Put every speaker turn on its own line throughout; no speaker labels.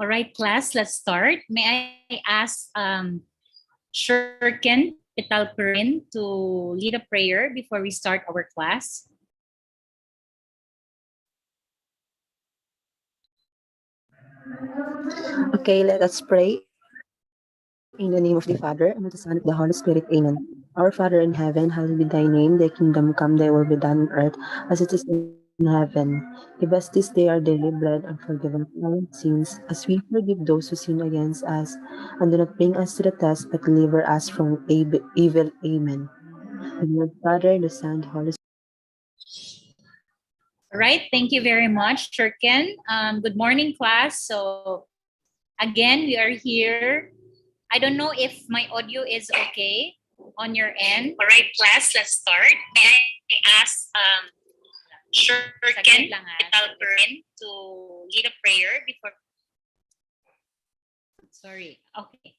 All right, class, let's start. May I ask Shurken Pitalpurin to lead a prayer before we start our class?
Okay, let us pray. In the name of the Father, and of the Son, and of the Holy Spirit. Amen. Our Father in heaven, hallowed be thy name. Thy kingdom come, thy will be done on earth as it is in heaven. Give us this day our daily bread, and forgive us our sins, as we forgive those who sin against us. And do not bring us to the test, but deliver us from evil. Amen. In the name of the Father, the Son, and the Holy Spirit.
All right, thank you very much, Shurken. Good morning, class. So again, we are here. I don't know if my audio is okay on your end. All right, class, let's start. May I ask Shurken Pitalpurin to lead a prayer before. Sorry. Okay.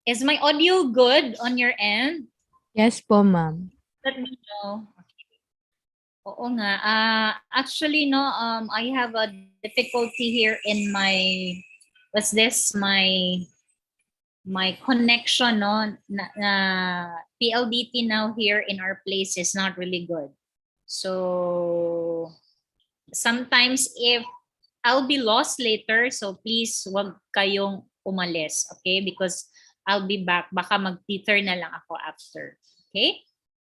Is my audio good on your end?
Yes po, ma'am.
Let me know. Okay. Oo nga. Actually, no, I have a difficulty here in my, what's this? My connection, no, PLDT now here in our place is not really good. So sometimes if I'll be lost later, so please wag kayong umalis, okay? Because I'll be back. Baka mag-teeter na lang ako after, okay?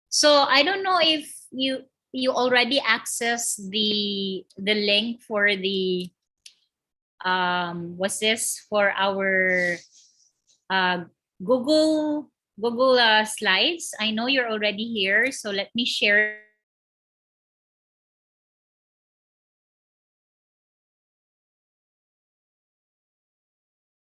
So I don't know if you already access the link for the what's this, for our Google Slides. I know you're already here, so let me share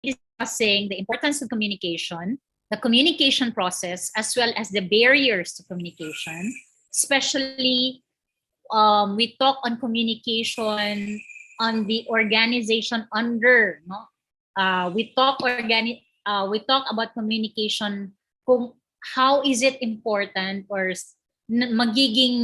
discussing the importance of communication, the communication process, as well as the barriers to communication. Especially, we talk on communication on the organization under, no? We talk about communication kung how is it important or magiging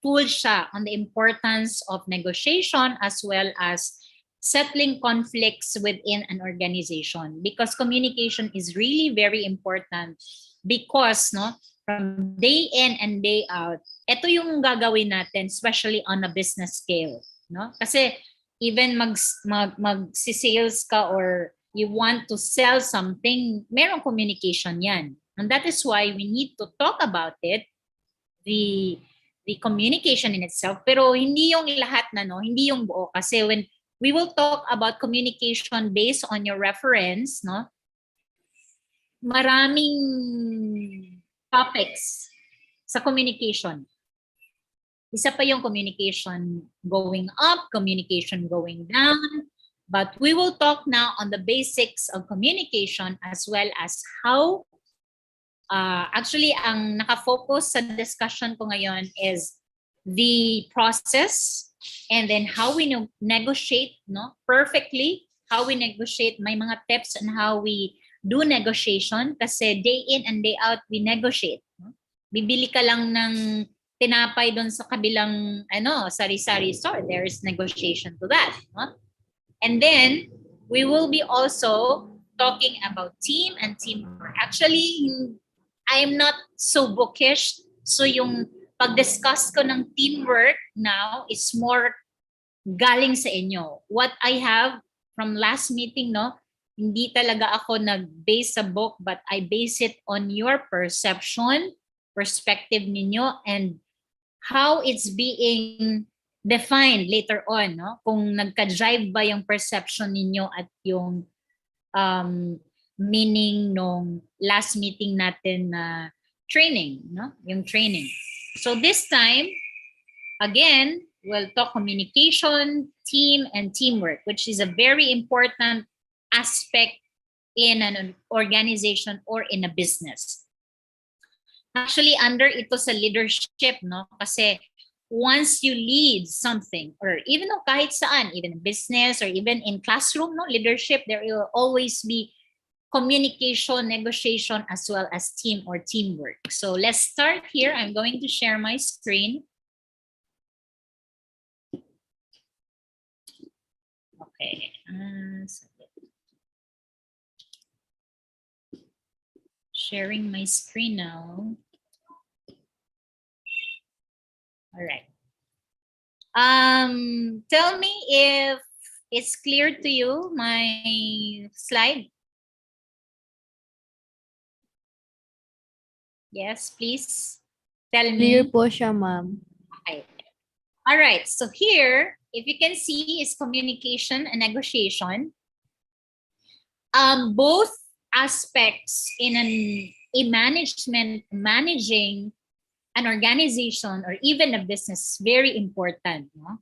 tool siya on the importance of negotiation as well as settling conflicts within an organization, because communication is really very important, because no, from day in and day out, ito yung gagawin natin, especially on a business scale, no? Kasi even mag-sales ka or you want to sell something, merong communication yan. And that is why we need to talk about it, the communication in itself, pero hindi yung lahat na, no, hindi yung buo, kasi when we will talk about communication based on your reference, no, maraming topics sa communication. Isa pa yung communication going up, communication going down, but we will talk now on the basics of communication as well as how actually ang nakafocus sa discussion ko ngayon is the process, and then how we negotiate, no, perfectly, how we negotiate. May mga tips on how we do negotiation, kasi day in and day out we negotiate, no? Bibili ka lang ng tinapay doon sa kabilang sari-sari store, there is negotiation to that, no? And then we will be also talking about team and teamwork. Actually, I'm not so bookish, so yung pag-discuss ko ng teamwork now is more galing sa inyo. What I have from last meeting, no, hindi talaga ako nag-base sa book, but I base it on your perception, perspective ninyo, and how it's being defined later on, no? Kung nagka-drive ba yung perception ninyo at yung meaning nung last meeting natin na training, no? Yung training. So this time, again, we'll talk communication, team, and teamwork, which is a very important aspect in an organization or in a business. Actually, under ito sa leadership, no? Kasi once you lead something, or even no, kahit saan, even in business or even in classroom, no, leadership, there will always be communication, negotiation, as well as team or teamwork. So let's start here. I'm going to share my screen. Okay. Sharing my screen now. All right. Tell me if it's clear to you, my slide. Yes, please tell me.
Clear po siya, ma'am.
Okay. All right. So here, if you can see, is communication and negotiation. Both aspects in managing an organization or even a business, very important. No?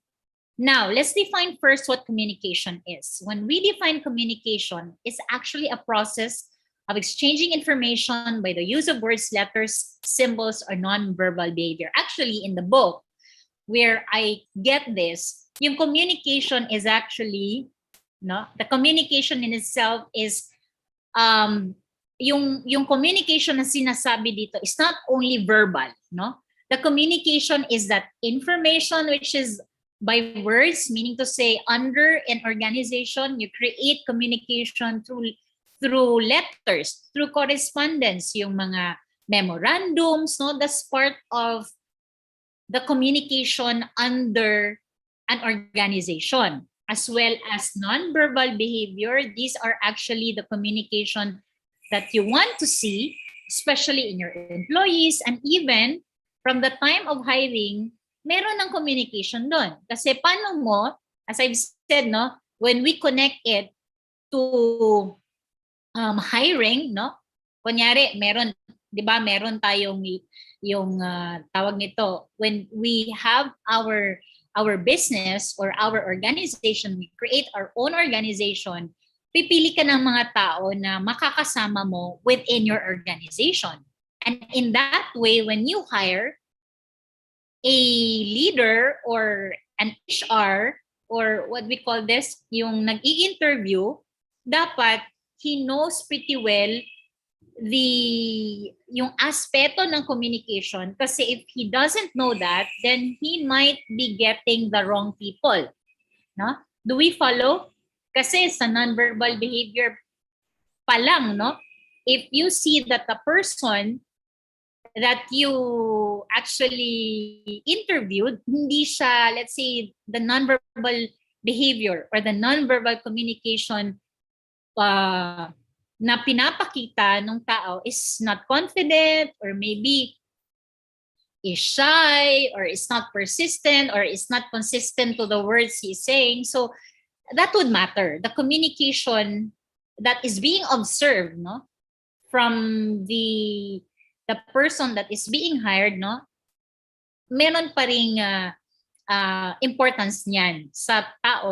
Now, let's define first what communication is. When we define communication, it's actually a process of exchanging information by the use of words, letters, symbols, or non-verbal behavior. Actually, in the book, where I get this, yung communication is actually, the communication in itself is, yung communication na sinasabi dito is not only verbal, no? The communication is that information which is by words, meaning to say under an organization, you create communication through letters, through correspondence, yung mga memorandums, no? That's part of the communication under an organization, as well as non-verbal behavior. These are actually the communication that you want to see, especially in your employees, and even from the time of hiring, meron ng communication doon. Kasi paano mo, as I've said, no, when we connect it to hiring, no, kunyari, meron, di ba, meron tayong yung tawag nito, when we have our business or our organization, we create our own organization, pipili ka ng mga tao na makakasama mo within your organization. And in that way, when you hire a leader or an HR, or what we call this, yung nag-i-interview, dapat he knows pretty well yung aspeto ng communication, kasi if he doesn't know that, then he might be getting the wrong people. No? Do we follow? Kasi sa nonverbal behavior pa lang, no? If you see that the person that you actually interviewed, hindi siya, let's say, the nonverbal behavior or the nonverbal communication na pinapakita ng tao is not confident, or maybe is shy, or is not persistent, or is not consistent to the words he's saying. So that would matter. The communication that is being observed, no, from the person that is being hired, no, meron pa ring importance niyan sa tao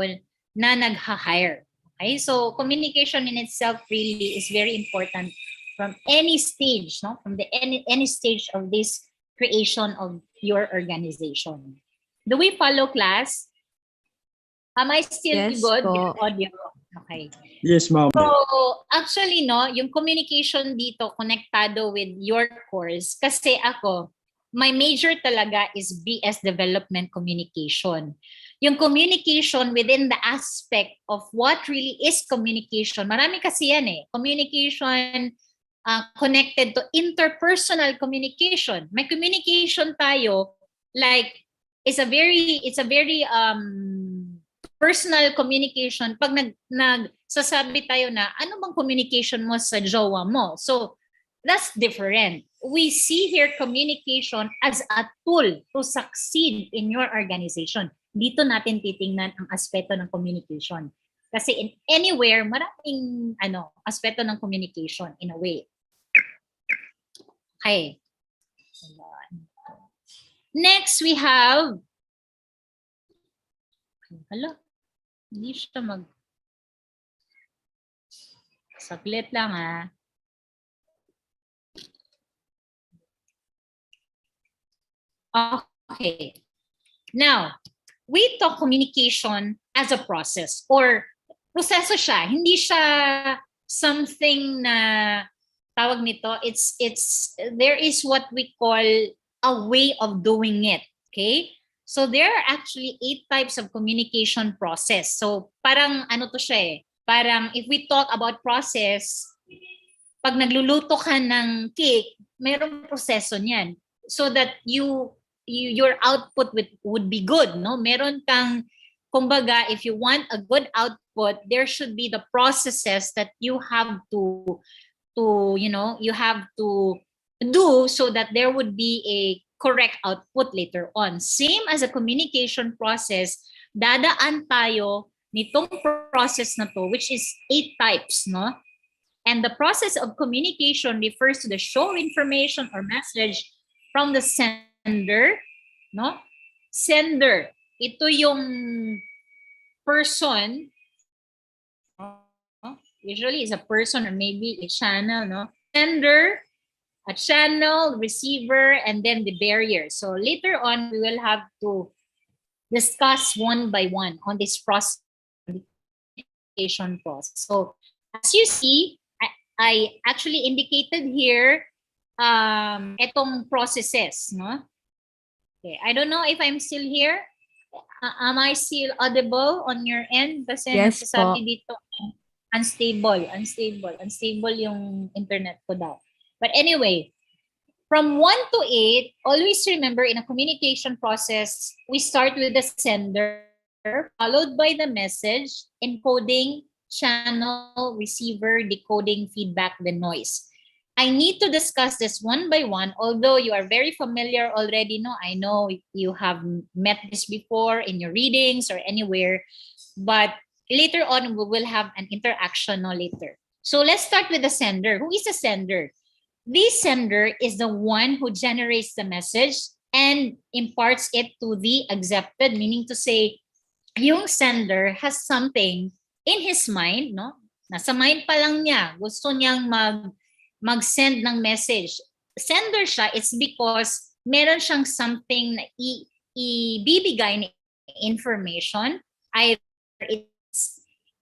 na nag-hire. Okay, so communication in itself really is very important from any stage, no? From the any stage of this creation of your organization. Do we follow, class? Am I still
Yes
good
po.
with audio? Okay.
Yes, ma'am.
So actually, no, yung communication dito konektado with your course, kasi ako, my major talaga is BS Development Communication. Yung communication within the aspect of what really is communication. Marami kasi yan eh. Communication connected to interpersonal communication. May communication tayo like it's a very personal communication. Pag nagsasabi tayo na ano bang communication mo sa jowa mo. So that's different. We see here communication as a tool to succeed in your organization. Dito natin titingnan ang aspeto ng communication. Kasi in anywhere, maraming aspeto ng communication in a way. Okay. Next, we have hindi siya saglit lang Okay. Now, we talk communication as a process or proseso siya. Hindi siya something na tawag nito. There is what we call a way of doing it. Okay? So there are actually 8 types of communication process. So parang ano to siya eh, parang if we talk about process, pag nagluluto ka ng cake, merong proseso niyan so that your output would be good, no? Meron kang, kumbaga, if you want a good output, there should be the processes that you have to you have to do so that there would be a correct output later on. Same as a communication process, dadaan tayo nitong process na to, which is 8 types, no? And the process of communication refers to the show information or message from the sender, no? Sender. Ito yung person, no? Usually is a person or maybe a channel, no? Sender, a channel, receiver, and then the barrier. So later on, we will have to discuss one by one on this process. So as you see, I actually indicated here etong processes, no? Okay, I don't know if I'm still here. Am I still audible on your end? Kasi
Yes
nagsasabi
po.
dito unstable yung internet ko daw. But anyway, from 1 to 8, always remember in a communication process, we start with the sender, followed by the message, encoding, channel, receiver, decoding, feedback, the noise. I need to discuss this one by one, although you are very familiar already. No, I know you have met this before in your readings or anywhere, but later on we will have an interaction later. So let's start with the sender. Who is the sender? The sender is the one who generates the message and imparts it to the accepted, meaning to say, yung sender has something in his mind, no? Nasa mind pa lang niya, gusto niyang mag-send ng message. Sender siya, it's because meron siyang something na ibibigay na information. Either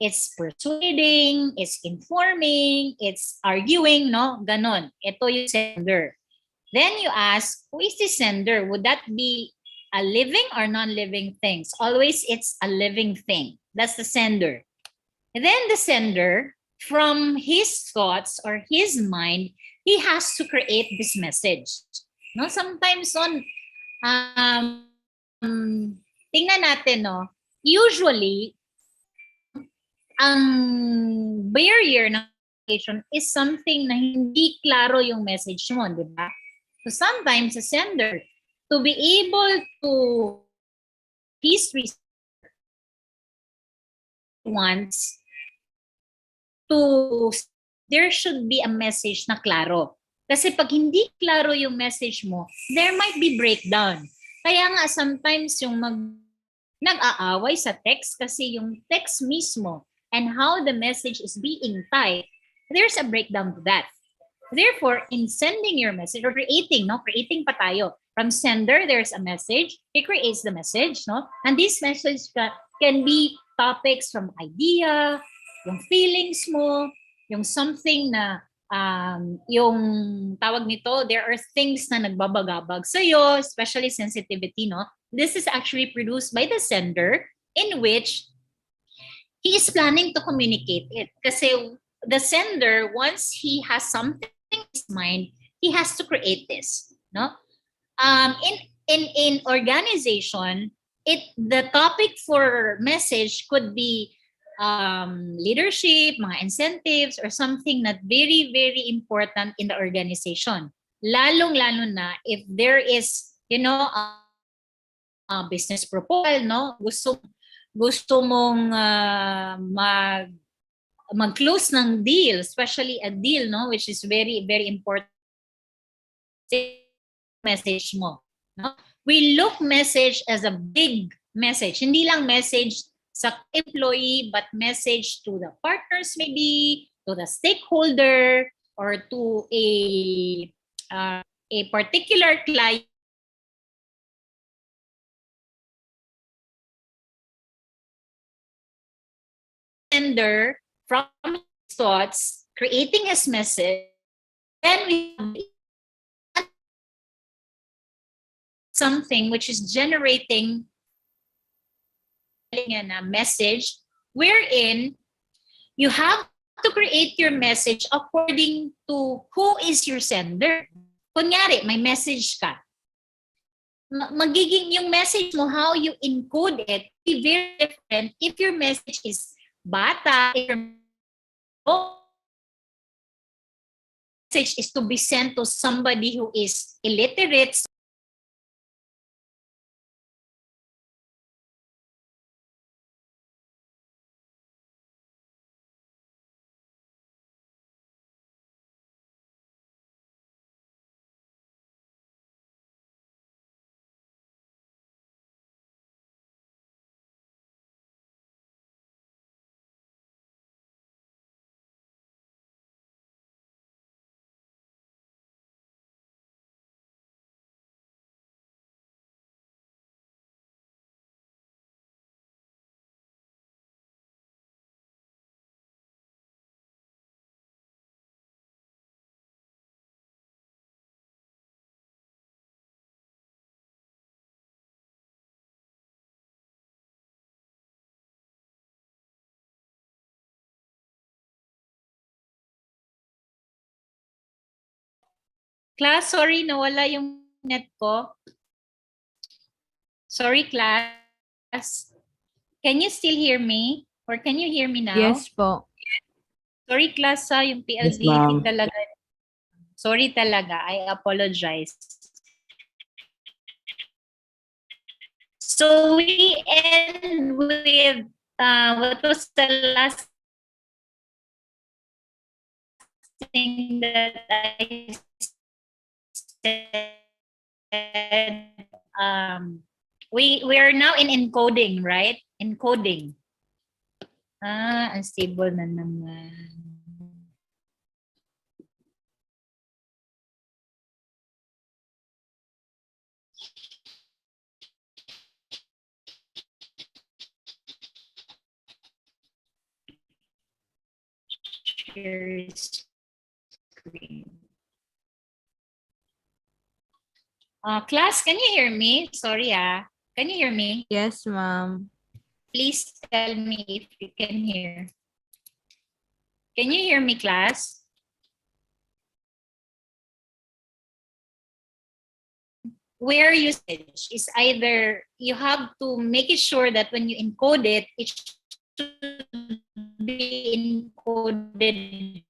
it's persuading, it's informing, it's arguing, no? Ganon. Ito yung sender. Then you ask, who is the sender? Would that be a living or non-living things? Always it's a living thing. That's the sender. And then the sender, from his thoughts or his mind, he has to create this message. No, sometimes on tingnan natin, no, usually ang barrier ng communication is something na hindi klaro yung message mo, di ba? So sometimes the sender, to be able to his wants to, there should be a message na klaro. Kasi pag hindi klaro yung message mo, there might be breakdown. Kaya nga sometimes yung nag-aaway sa text kasi yung text mismo and how the message is being typed, there's a breakdown to that. Therefore, in sending your message or creating, no, creating pa tayo. From sender, there's a message. He creates the message, no? And this message can be topics from idea, yung feelings mo, yung something na yung tawag nito, there are things na nagbabagabag sa'yo, especially sensitivity, no? This is actually produced by the sender in which he is planning to communicate it. Kasi the sender, once he has something in his mind, he has to create this, no? In organization, the topic for message could be leadership, mga incentives, or something that very, very important in the organization. Lalong-lalo na if there is, you know, a business proposal, no? Gusto mong mag-close ng deal, especially a deal, no, which is very, very important. Message mo, no? We look message as a big message. Hindi lang message sa employee, but message to the partners maybe, to the stakeholder, or to a particular client. Sender from his thoughts, creating his message, then we have something which is generating a message wherein you have to create your message according to who is your sender. Kunyari, may message ka. Magiging yung message mo, how you encode it, be very different if your message is bata, if your message is to be sent to somebody who is illiterate. Class, sorry, nawala yung net ko. Sorry, class. Can you still hear me? Or can you hear me now?
Yes po.
Sorry, class, yung
Yes,
PLDT
ma'am.
talaga. Sorry talaga. I apologize. So we end with what was the last thing that I said? We are now in encoding, right? Encoding. Unstable na naman. Share screen. Class, can you hear me? Sorry, can you hear me?
Yes, ma'am.
Please tell me if you can hear. Can you hear me, class? Where usage is either you have to make it sure that when you encode it, it should be encoded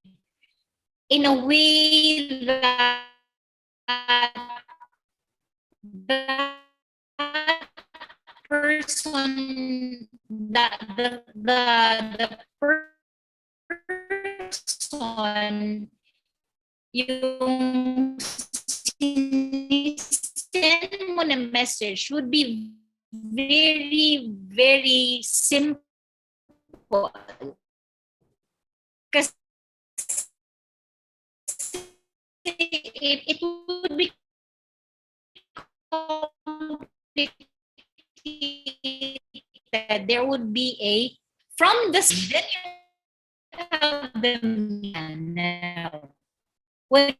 in a way that the person, the person yung send mo na message would be very, very simple. Kasi it would be complicated. There would be a from the then you have them now. When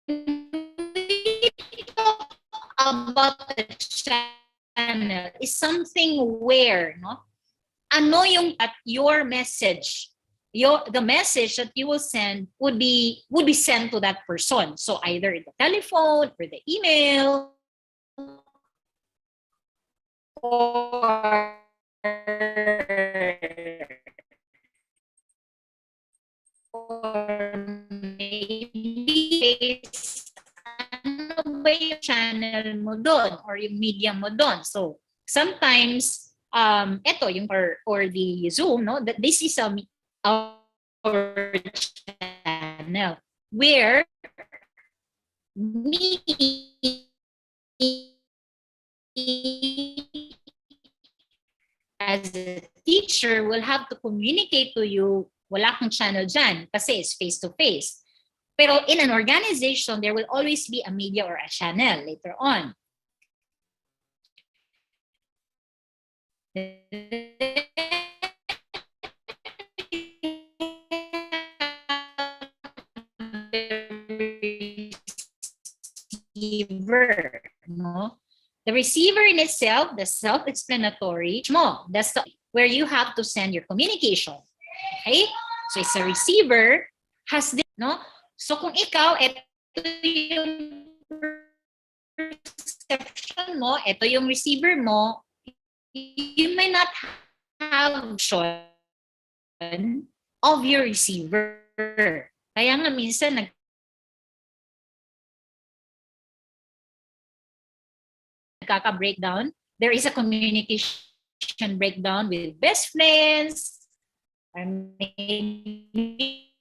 we talk about the channel is something where, no? Ano yung at your message, the message that you will send would be sent to that person. So either the telephone or the email or maybe ano ba yung channel mo doon or yung media mo doon. So sometimes ito yung or the Zoom, no, that this is our channel where me as a teacher will have to communicate to you. Wala kang channel dyan kasi it's face-to-face. Pero in an organization, there will always be a media or a channel later on. Receiver. No? The receiver in itself, the self-explanatory, that's where you have to send your communication. Okay? So it's a receiver, has this, no? So kung ikaw, ito yung perception mo, ito yung receiver mo, you may not have vision of your receiver. Kaya nga minsan nagkaka-breakdown. There is a communication breakdown with best friends, or maybe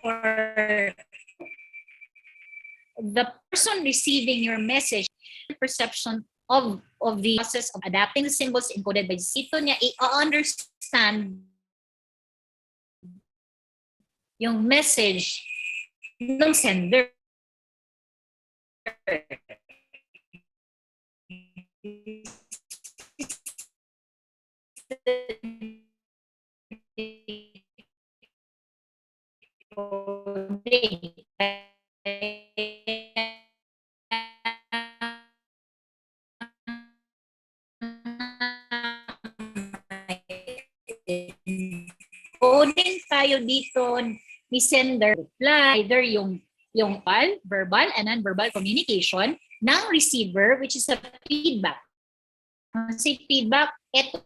or the person receiving your message, perception of the process of adapting the symbols encoded by Zito niya, i-understand yung message ng sender. Coding tayo dito ni sender reply, either yung verbal and non-verbal communication ng receiver, which is a feedback. Kasi feedback, ito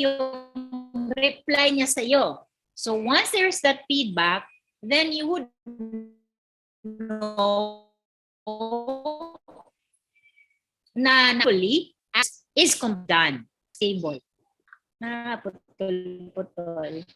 yung reply niya sa'yo. So once there's that feedback, then you would know na actually is done, stable. Putol-putol.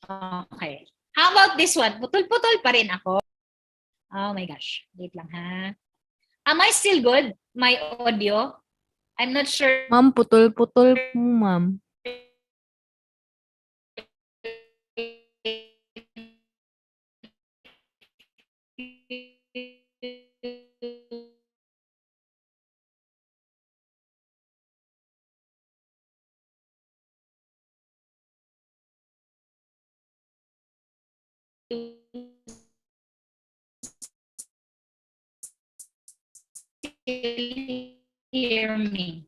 Okay. How about this one? Putol-putol pa rin ako. Oh my gosh. Wait lang ha. Am I still good? My audio? I'm not sure.
Ma'am, putol-putol po, ma'am.
Hear me.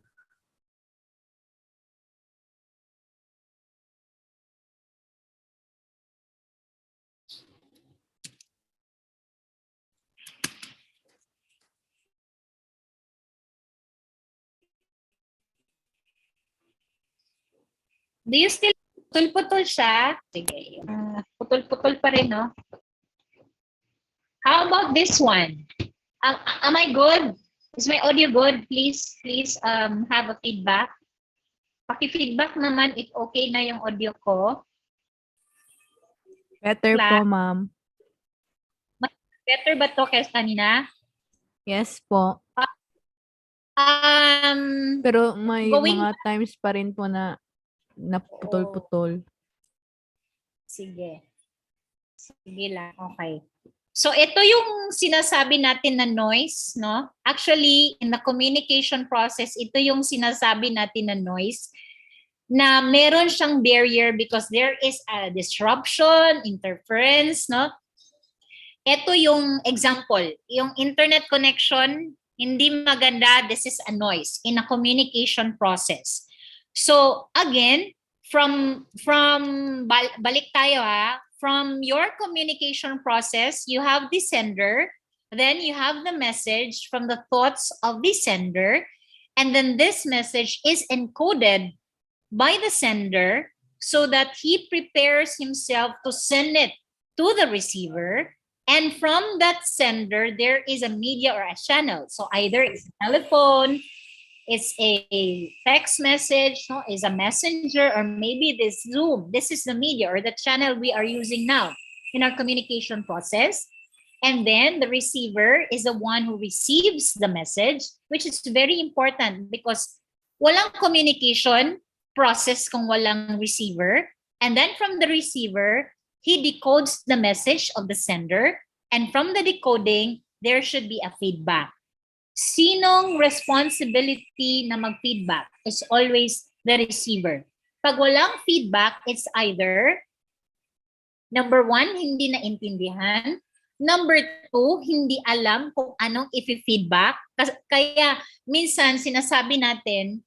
Do you still putol-putol siya? Sige. Putol-putol pa rin, no? How about this one? Am I good? Is my audio good? Please have a feedback. Paki-feedback naman if okay na yung audio ko.
Better po, ma'am.
Better ba to kaysa kanina?
Yes po. Pero may mga times pa rin po na naputol-putol.
Sige. Sige lang. Okay. So ito yung sinasabi natin na noise, no? Actually, in the communication process, ito yung sinasabi natin na noise na meron siyang barrier because there is a disruption, interference, no? Ito yung example, yung internet connection, hindi maganda, this is a noise in a communication process. So again, balik tayo ha, from your communication process, you have the sender, then you have the message from the thoughts of the sender, and then this message is encoded by the sender so that he prepares himself to send it to the receiver. And from that sender, there is a media or a channel. So either it's a telephone, it's a text message, no, it's a messenger, or maybe this Zoom. This is the media or the channel we are using now in our communication process. And then the receiver is the one who receives the message, which is very important because walang communication process kung walang receiver. And then from the receiver, he decodes the message of the sender. And from the decoding, there should be a feedback. Sinong responsibility na mag-feedback? It's always the receiver. Pag walang feedback, it's either number 1, hindi naintindihan. Number 2, hindi alam kung anong i-feedback. Kaya minsan sinasabi natin,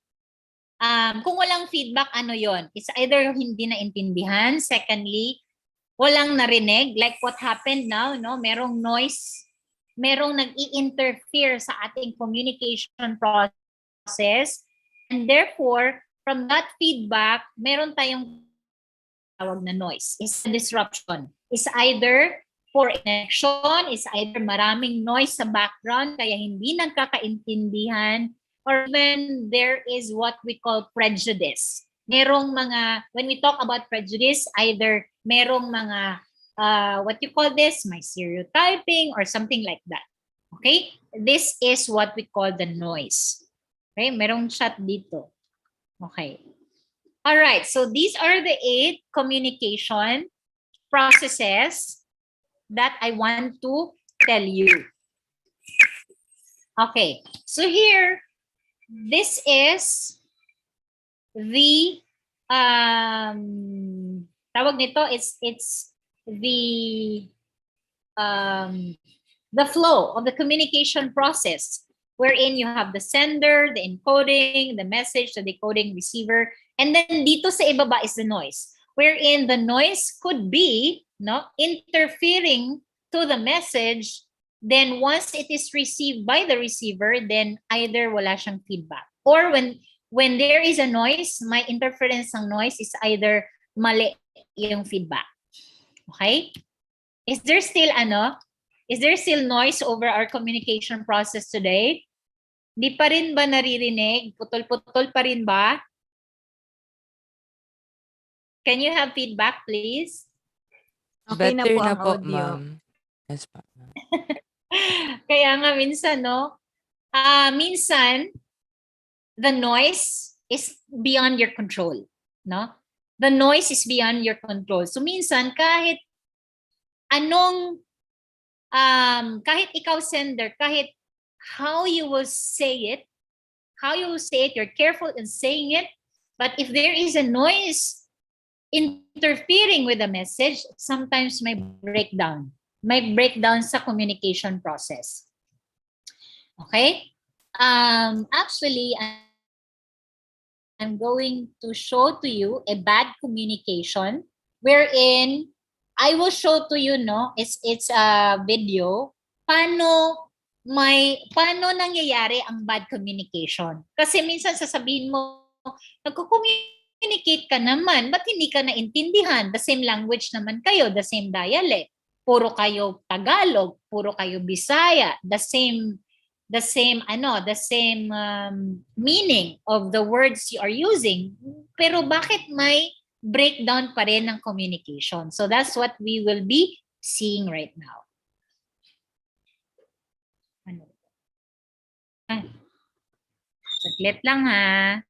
kung walang feedback, ano yon? It's either hindi naintindihan. Secondly, walang narinig. Like what happened now, no? Merong noise. Merong nag-i-interfere sa ating communication process. And therefore, from that feedback, meron tayong tawag na noise. It's a disruption. It's either poor connection, it's either maraming noise sa background kaya hindi nagkakaintindihan, or even there is what we call prejudice. Merong mga, when we talk about prejudice, either merong mga, what you call this, my stereotyping or something like that. Okay? This is what we call the noise. Okay? Merong chat dito. Okay. All right. So these are the 8 communication processes that I want to tell you. Okay. So here, this is the tawag nito, it's the flow of the communication process, wherein you have the sender, the encoding, the message, the decoding, receiver, and then dito sa ibaba is the noise, wherein the noise could be interfering to the message. Then once it is received by the receiver, then either wala siyang feedback, or when there is a noise, my interference ng noise is either mali yung feedback. Okay? Is there still noise over our communication process today? Di pa rin ba naririnig? Putol-putol pa rin ba? Can you have feedback, please?
Okay na
Better
po
na
ang
po,
audio.
ma'am. Yes, pa.
Kaya nga minsan, minsan, the noise is beyond your control. No? The noise is beyond your control. So minsan, kahit kahit ikaw sender, kahit how you will say it, you're careful in saying it, but if there is a noise interfering with the message, sometimes may breakdown sa communication process. Okay? Actually, I'm going to show to you a bad communication wherein I will show to you, it's a video, paano nangyayari ang bad communication. Kasi minsan sasabihin mo, nagko-communicate ka naman, ba't hindi ka naintindihan? The same language naman kayo, the same dialect. Puro kayo Tagalog, puro kayo Bisaya, the same meaning of the words you are using. Pero bakit may breakdown pa rin ng communication? So that's what we will be seeing right now. Saglit lang ha.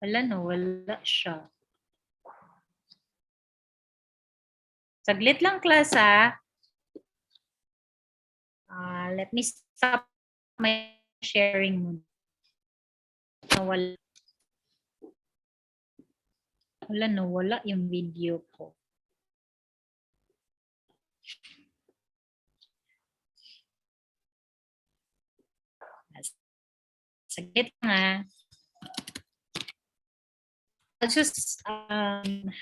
Wala siya. Saglit lang, class, ha? Let me stop my sharing. Wala yung video ko. Saglit lang, ha? I'll just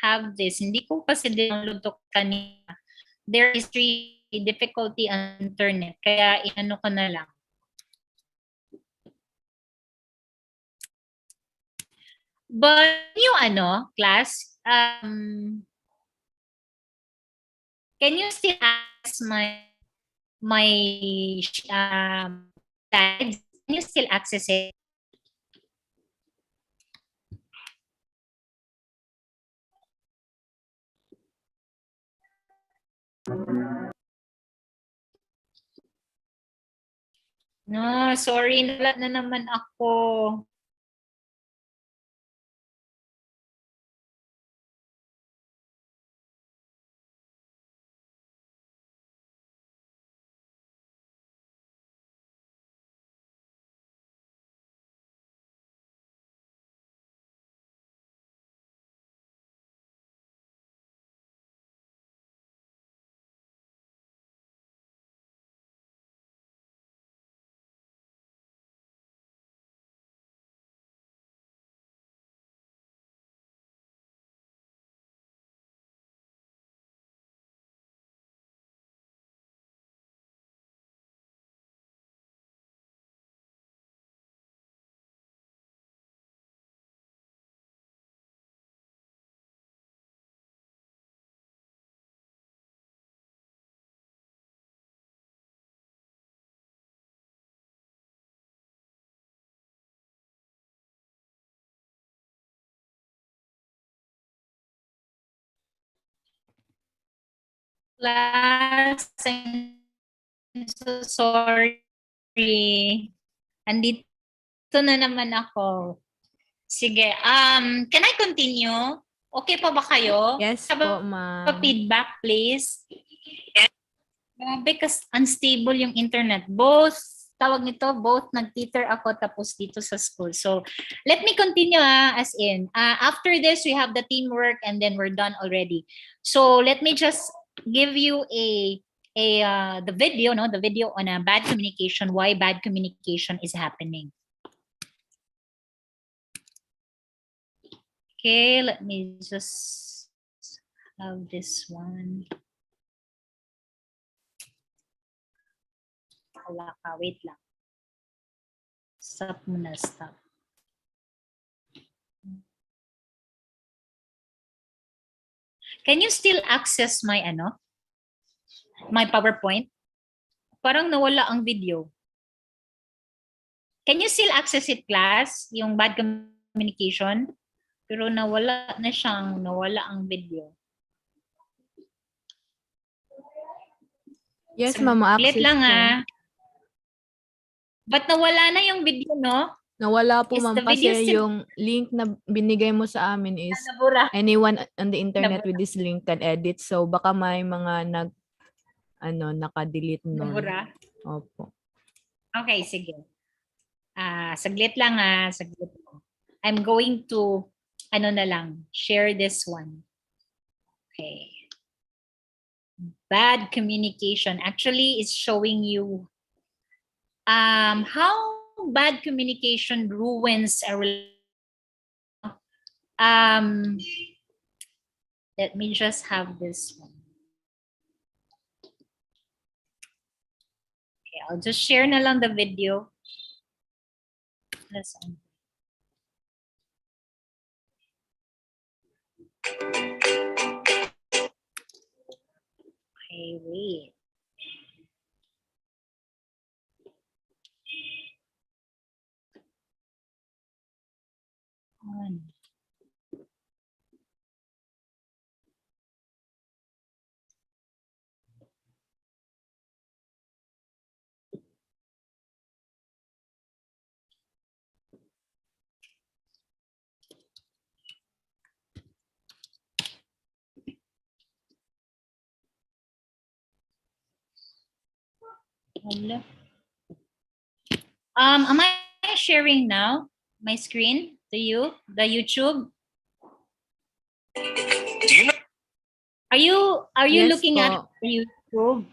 have this. Hindi ko kasi download to kanina. There is difficulty on internet. Kaya iano ko na lang. But class, can you still access my slides? Can you still access it? No, sorry, wala na naman ako. Class, I'm so sorry. Andito na naman ako. Sige, can I continue? Okay pa ba kayo?
Yes po, ma'am.
Pa-feedback, please. Because unstable yung internet. Both nag-teeter ako tapos dito sa school. So, let me continue as in. After this, we have the teamwork and then we're done already. So, let me just give you the video on a bad communication, why bad communication is happening. Okay, let me just have this one. Wala ka, wait lang. Stop muna, stop. Can you still access my my PowerPoint? Parang nawala ang video. Can you still access it, class? Yung bad communication? Pero nawala ang video.
Yes, ma'am, access
Saglit lang
ko.
But nawala na yung video, no?
Nawala po,
Is
ma'am,
the video
kasi
still-
yung link na binigay mo sa amin is
Nabura.
anyone on the internet
Nabura.
with this link can edit. So, baka may mga naka-delete nun.
Nabura.
Opo.
Okay, sige. Saglit lang saglit lang. I'm going to share this one. Okay. Bad communication. Actually, it's showing you how bad communication ruins a relationship. Let me just have this one. Okay, I'll just share na lang the video. Listen. Okay, wait. On. Hello. Am I sharing now my screen to you, the YouTube?
Do you know?
Are you
Yes
looking
po.
at YouTube?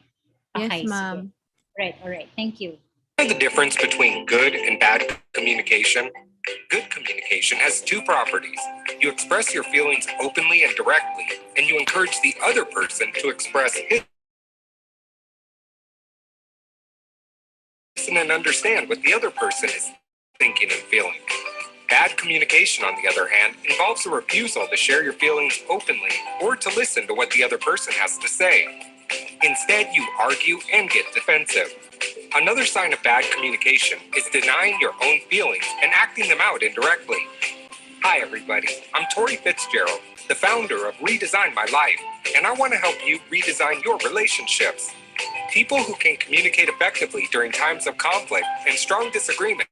Yes,
Okay,
ma'am.
sige. All right. Thank you.
The difference between good and bad communication? Good communication has two properties. You express your feelings openly and directly, and you encourage the other person to express his and understand what the other person is thinking and feeling. Bad communication, on the other hand, involves a refusal to share your feelings openly or to listen to what the other person has to say. Instead, you argue and get defensive. Another sign of bad communication is denying your own feelings and acting them out indirectly. Hi, everybody. I'm Tori Fitzgerald, the founder of Redesign My Life, and I want to help you redesign your relationships. People who can communicate effectively during times of conflict and strong disagreement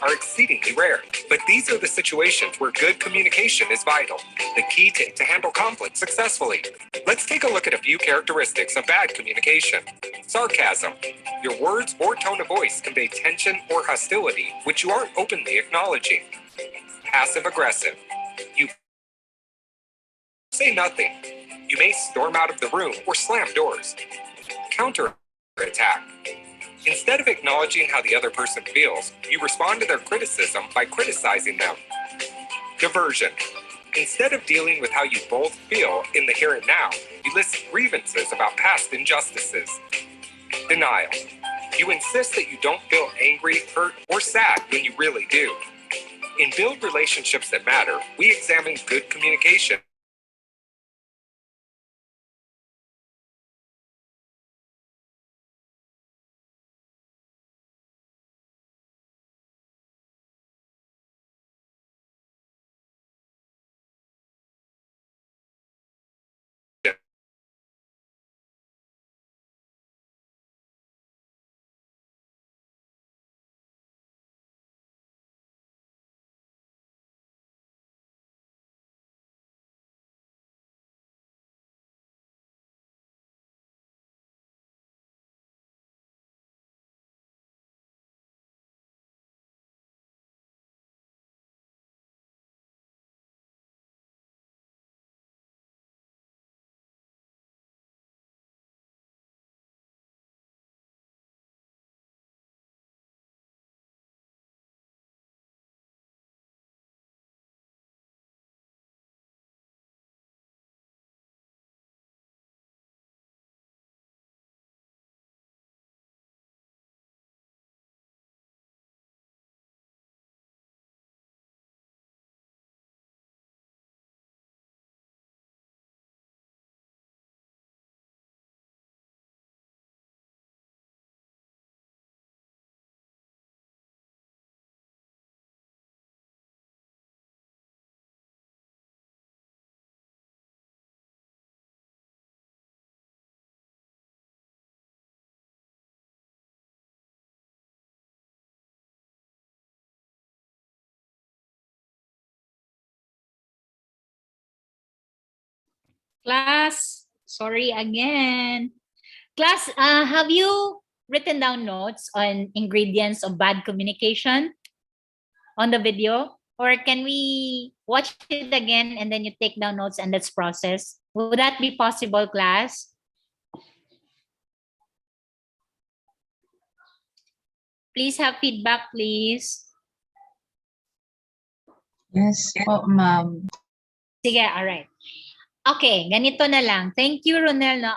are exceedingly rare, but these are the situations where good communication is vital, the key to handle conflict successfully. Let's take a look at a few characteristics of bad communication. Sarcasm. Your words or tone of voice convey tension or hostility, which you aren't openly acknowledging. Passive aggressive. You say nothing. You may storm out of the room or slam doors. Counter attack. Instead of acknowledging how the other person feels, you respond to their criticism by criticizing them. Diversion. Instead of dealing with how you both feel in the here and now, you list grievances about past injustices. Denial. You insist that you don't feel angry, hurt, or sad when you really do. In Build Relationships That Matter, we examine good communication
Class, sorry again. Class, have you written down notes on ingredients of bad communication on the video? Or can we watch it again and then you take down notes and let's process? Would that be possible, class? Please have feedback, please.
Yes po, ma'am.
Sige, all right. Okay, ganito na lang. Thank you, Ronel. No?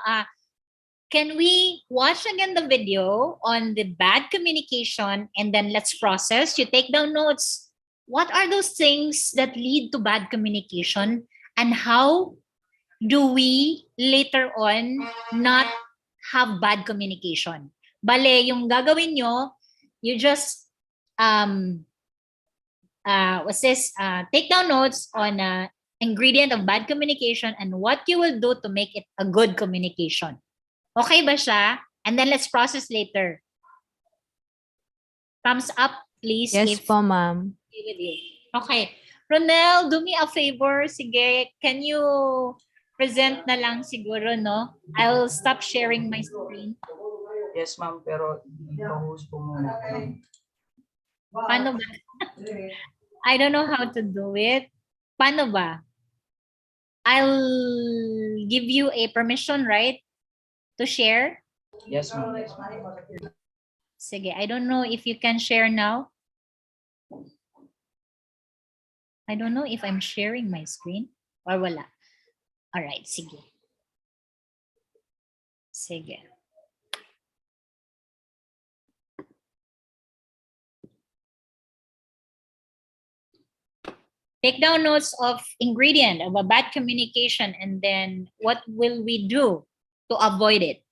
Can we watch again the video on the bad communication and then let's process? You take down notes. What are those things that lead to bad communication and how do we later on not have bad communication? Bale, yung gagawin nyo, you just take down notes on ingredient of bad communication and what you will do to make it a good communication. Okay ba siya? And then let's process later. Thumbs up, please.
Yes po, ma'am.
Okay. Ronel, do me a favor. Sige, can you present na lang siguro, no? I'll stop sharing my screen.
Yes, ma'am, pero i-host po muna.
Paano ba? I don't know how to do it. Paano ba? I'll give you a permission, right? To share?
Yes, ma'am.
Sige, I don't know if you can share now. I don't know if I'm sharing my screen or wala. All right, sige. Sige. Take down notes of ingredient of a bad communication, and then what will we do to avoid it?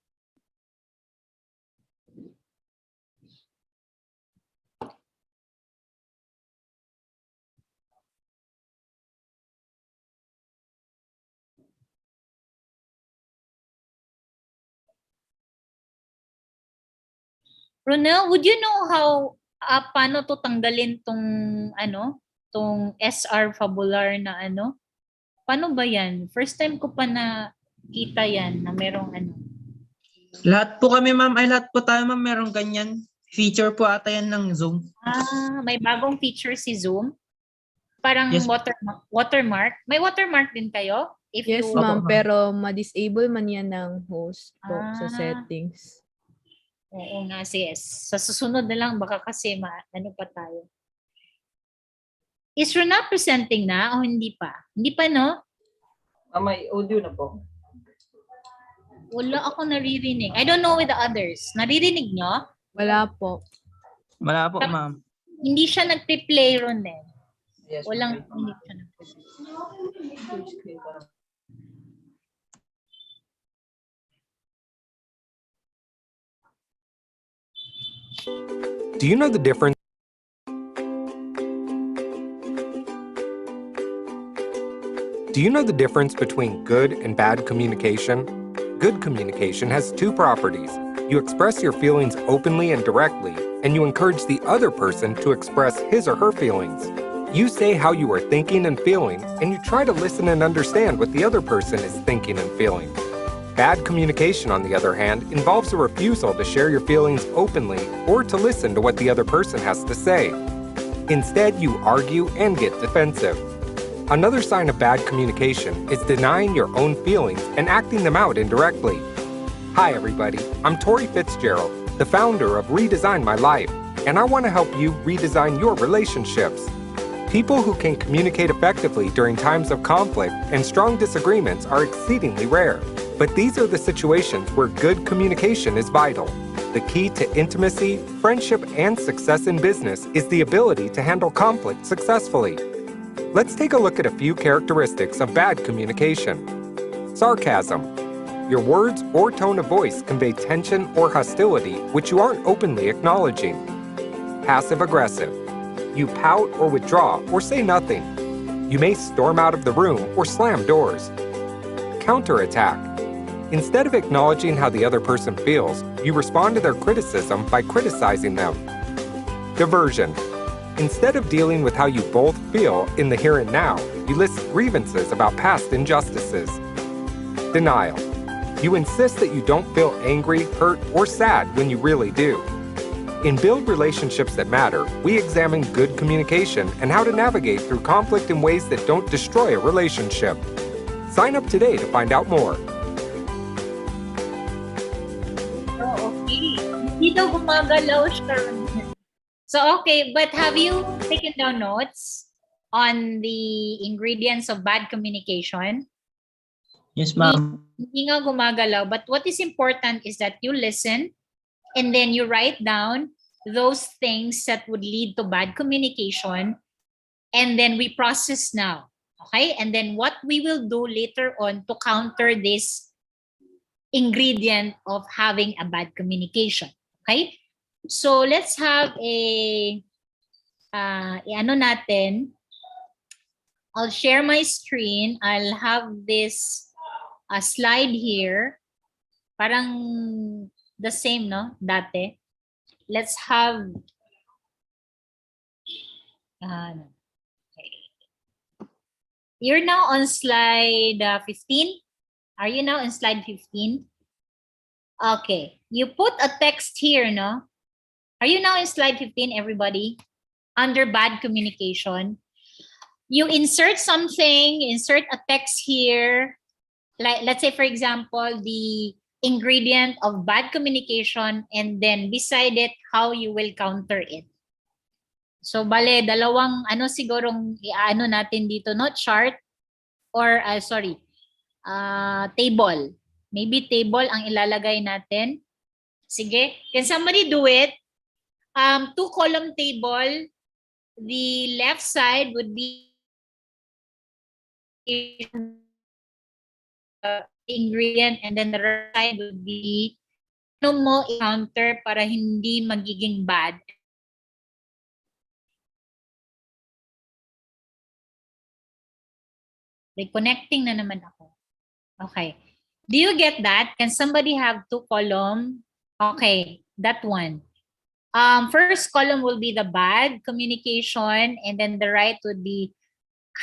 Ronel, would you know how paano to tanggalin tong tong SR fabular na ano? Paano ba yan? First time ko pa na kita yan na merong ano.
Lahat po kami ma'am, ay lahat po tayo ma'am, merong ganyan. Feature po ata yan ng Zoom.
May bagong feature si Zoom. Parang
Yes.
watermark. May watermark din kayo? If
Yes,
you,
ma'am.
Opo, ma'am.
Pero ma-disable man yan ng host po sa
Ah.
settings.
Oo nga, sis. Sa susunod na lang, baka kasi ano pa tayo. Is Rona presenting na o hindi pa? Hindi pa, no?
May audio na po.
Wala ako naririnig. I don't know with the others. Naririnig nyo?
Wala po.
Wala po ma'am.
Hindi siya nag-play, Ron eh.
Yes,
Walang,
okay.
hindi siya nag-play.
Do you know the difference? Do you know the difference between good and bad communication? Good communication has two properties. You express your feelings openly and directly, and you encourage the other person to express his or her feelings. You say how you are thinking and feeling, and you try to listen and understand what the other person is thinking and feeling. Bad communication, on the other hand, involves a refusal to share your feelings openly or to listen to what the other person has to say. Instead, you argue and get defensive. Another sign of bad communication is denying your own feelings and acting them out indirectly. Hi, everybody. I'm Tori Fitzgerald, the founder of Redesign My Life, and I want to help you redesign your relationships. People who can communicate effectively during times of conflict and strong disagreements are exceedingly rare. But these are the situations where good communication is vital. The key to intimacy, friendship, and success in business is the ability to handle conflict successfully. Let's take a look at a few characteristics of bad communication. Sarcasm. Your words or tone of voice convey tension or hostility which you aren't openly acknowledging. Passive-aggressive. You pout or withdraw or say nothing. You may storm out of the room or slam doors. Counterattack. Instead of acknowledging how the other person feels, you respond to their criticism by criticizing them. Diversion. Instead of dealing with how you both feel in the here and now, you list grievances about past injustices. Denial. You insist that you don't feel angry, hurt, or sad when you really do. In Build Relationships That Matter, we examine good communication and how to navigate through conflict in ways that don't destroy a relationship. Sign up today to find out more.
Oh, okay. Hindi daw gumagalaw siya, Ron. So, okay, but have you taken down notes on the ingredients of bad communication?
Yes ma'am.
Hindi nga gumagalaw, but what is important is that you listen and then you write down those things that would lead to bad communication, and then we process now, okay? And then what we will do later on to counter this ingredient of having a bad communication, okay? So let's have ano natin, I'll share my screen. I'll have this slide here. Parang the same, no? Dati. Let's have okay. You're now on slide 15. Are you now on slide 15? Okay. You put a text here, no? Are you now in slide 15, everybody? Under bad communication. You insert something, insert a text here. Like, let's say, for example, the ingredient of bad communication, and then beside it, how you will counter it. So, bale, dalawang sigurong i-ano natin dito, no? Chart or, table. Maybe table ang ilalagay natin. Sige. Can somebody do it? Two-column table. The left side would be ingredient, and then the right side would be ano mo i-counter para hindi magiging bad. Reconnecting na naman ako. Okay. Do you get that? Can somebody have two column? Okay, that one. First column will be the bad communication, and then the right would be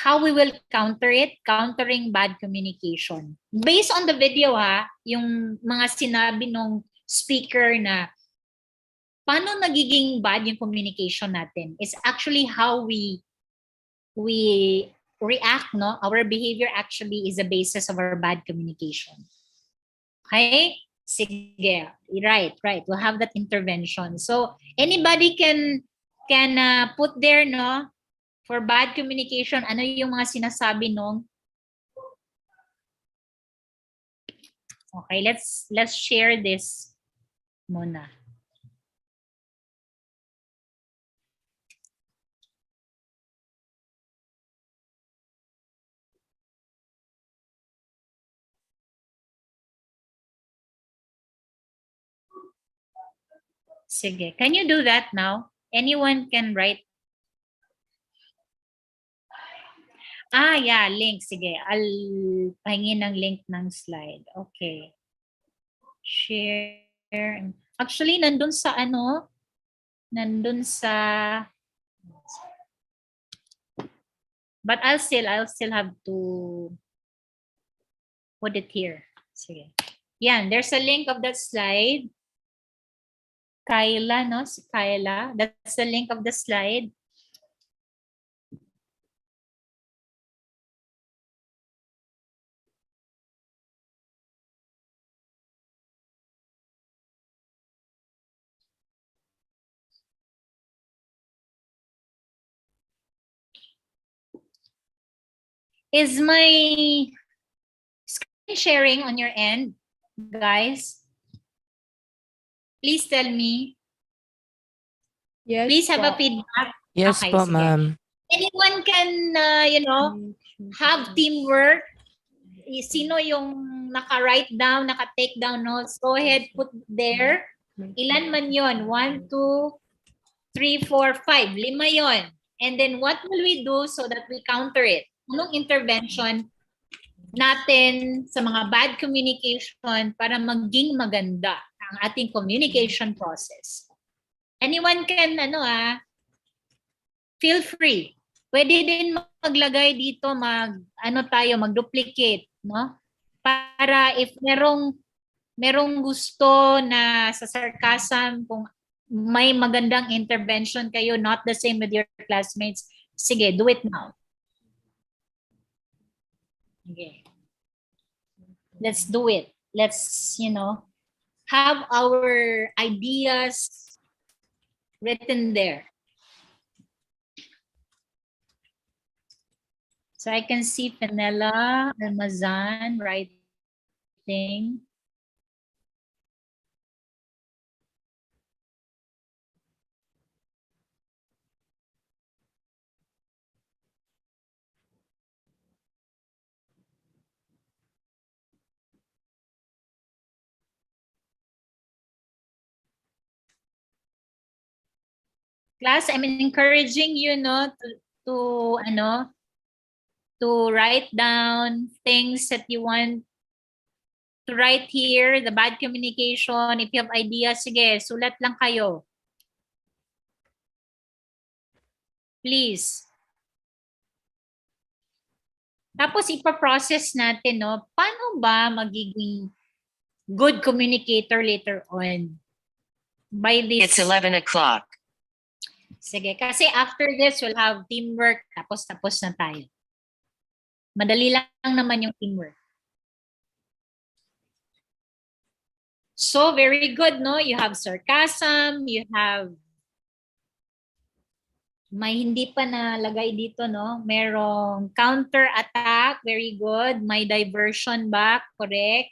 how we will counter it, countering bad communication. Based on the video yung mga sinabi nung speaker na paano nagiging bad yung communication natin is actually how we react, no? Our behavior actually is the basis of our bad communication. Okay? Sige. Right. We'll have that intervention. So, anybody can put there, no? For bad communication, ano yung mga sinasabi nung? Okay, let's share this muna. Sige. Can you do that now? Anyone can write. Yeah, link. Sige. I'll pahingin ng link ng slide. Okay. Share. Actually, nandun sa but I'll still have to put it here. Sige. Yan, there's a link of that slide. Kyla, no? Si Kyla. That's the link of the slide. Is my screen sharing on your end, guys? Please tell me.
Yes
Please have
po.
a feedback.
Yes
Okay,
po,
sige.
ma'am.
Anyone can, have teamwork. Sino yung naka-write down, naka-take down notes? Go ahead, put there. Ilan man yon? 1, 2, 3, 4, 5. 5 yon. And then what will we do so that we counter it? Anong intervention natin sa mga bad communication para maging maganda ang ating communication process? Anyone can, feel free. Pwede din maglagay dito, mag-duplicate, no? Para if merong gusto na sa sarcasm, kung may magandang intervention kayo, not the same with your classmates, sige, do it now. Okay. Let's do it. Let's, have our ideas written there. So I can see Penela Ramazan writing. Class, I'm encouraging you, to write down things that you want to write here, the bad communication. If you have ideas, sige, sulat lang kayo. Please. Tapos ipaprocess natin, paano ba magiging good communicator later on? By this.
It's 11 o'clock.
Sige, kasi after this, we'll have teamwork. Tapos na tayo. Madali lang naman yung teamwork. So, very good, no? You have sarcasm, you have may hindi pa nalagay dito, no? Merong counter-attack, very good. May diversion back, correct.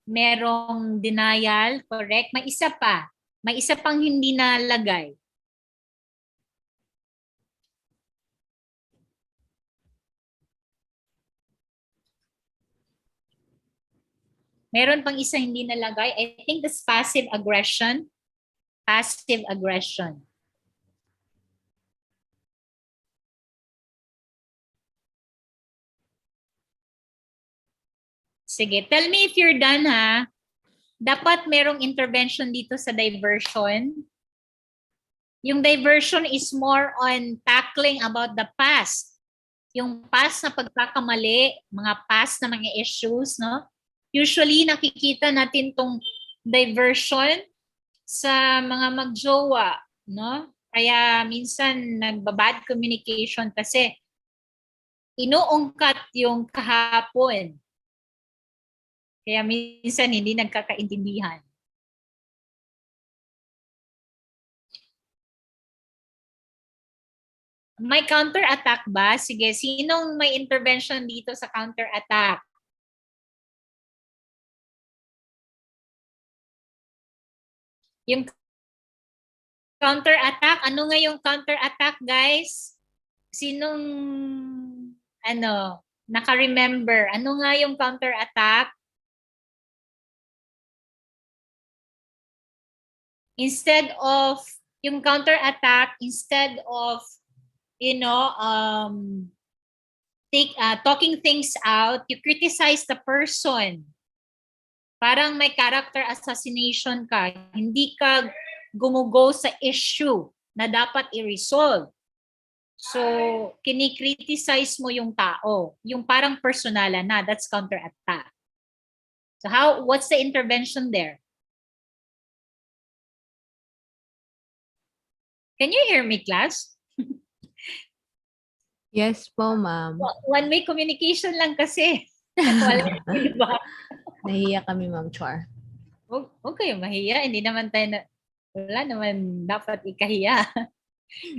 Merong denial, correct. May isa pa. May isa pang hindi nalagay. Meron pang isa hindi nalagay. I think that's passive aggression. Passive aggression. Sige, tell me if you're done ha. Dapat merong intervention dito sa diversion. Yung diversion is more on tackling about the past. Yung past na pagkakamali, mga past na mga issues, no? Usually nakikita natin tong diversion sa mga magjowa, no? Kaya minsan nagbabad communication kasi inuungkat yung kahapon. Kaya minsan hindi nagkakaintindihan. May counter-attack ba? Sige, sinong may intervention dito sa counter-attack? Yung counter-attack, ano nga yung counter-attack, guys? Sinong, naka-remember? Ano nga yung counter-attack? Yung counter-attack, instead of, talking things out, you criticize the person. Parang may character assassination ka. Hindi ka gumugo sa issue na dapat i-resolve. So, kinikriticize mo yung tao. Yung parang personalan na, that's counter-attack. So, what's the intervention there? Can you hear me, class?
Yes po, ma'am.
One-way communication lang kasi. Wala, diba?
Nahiya kami, Ma'am Char.
Huwag kayo mahiya. Hindi naman tayo wala naman dapat ikahiya.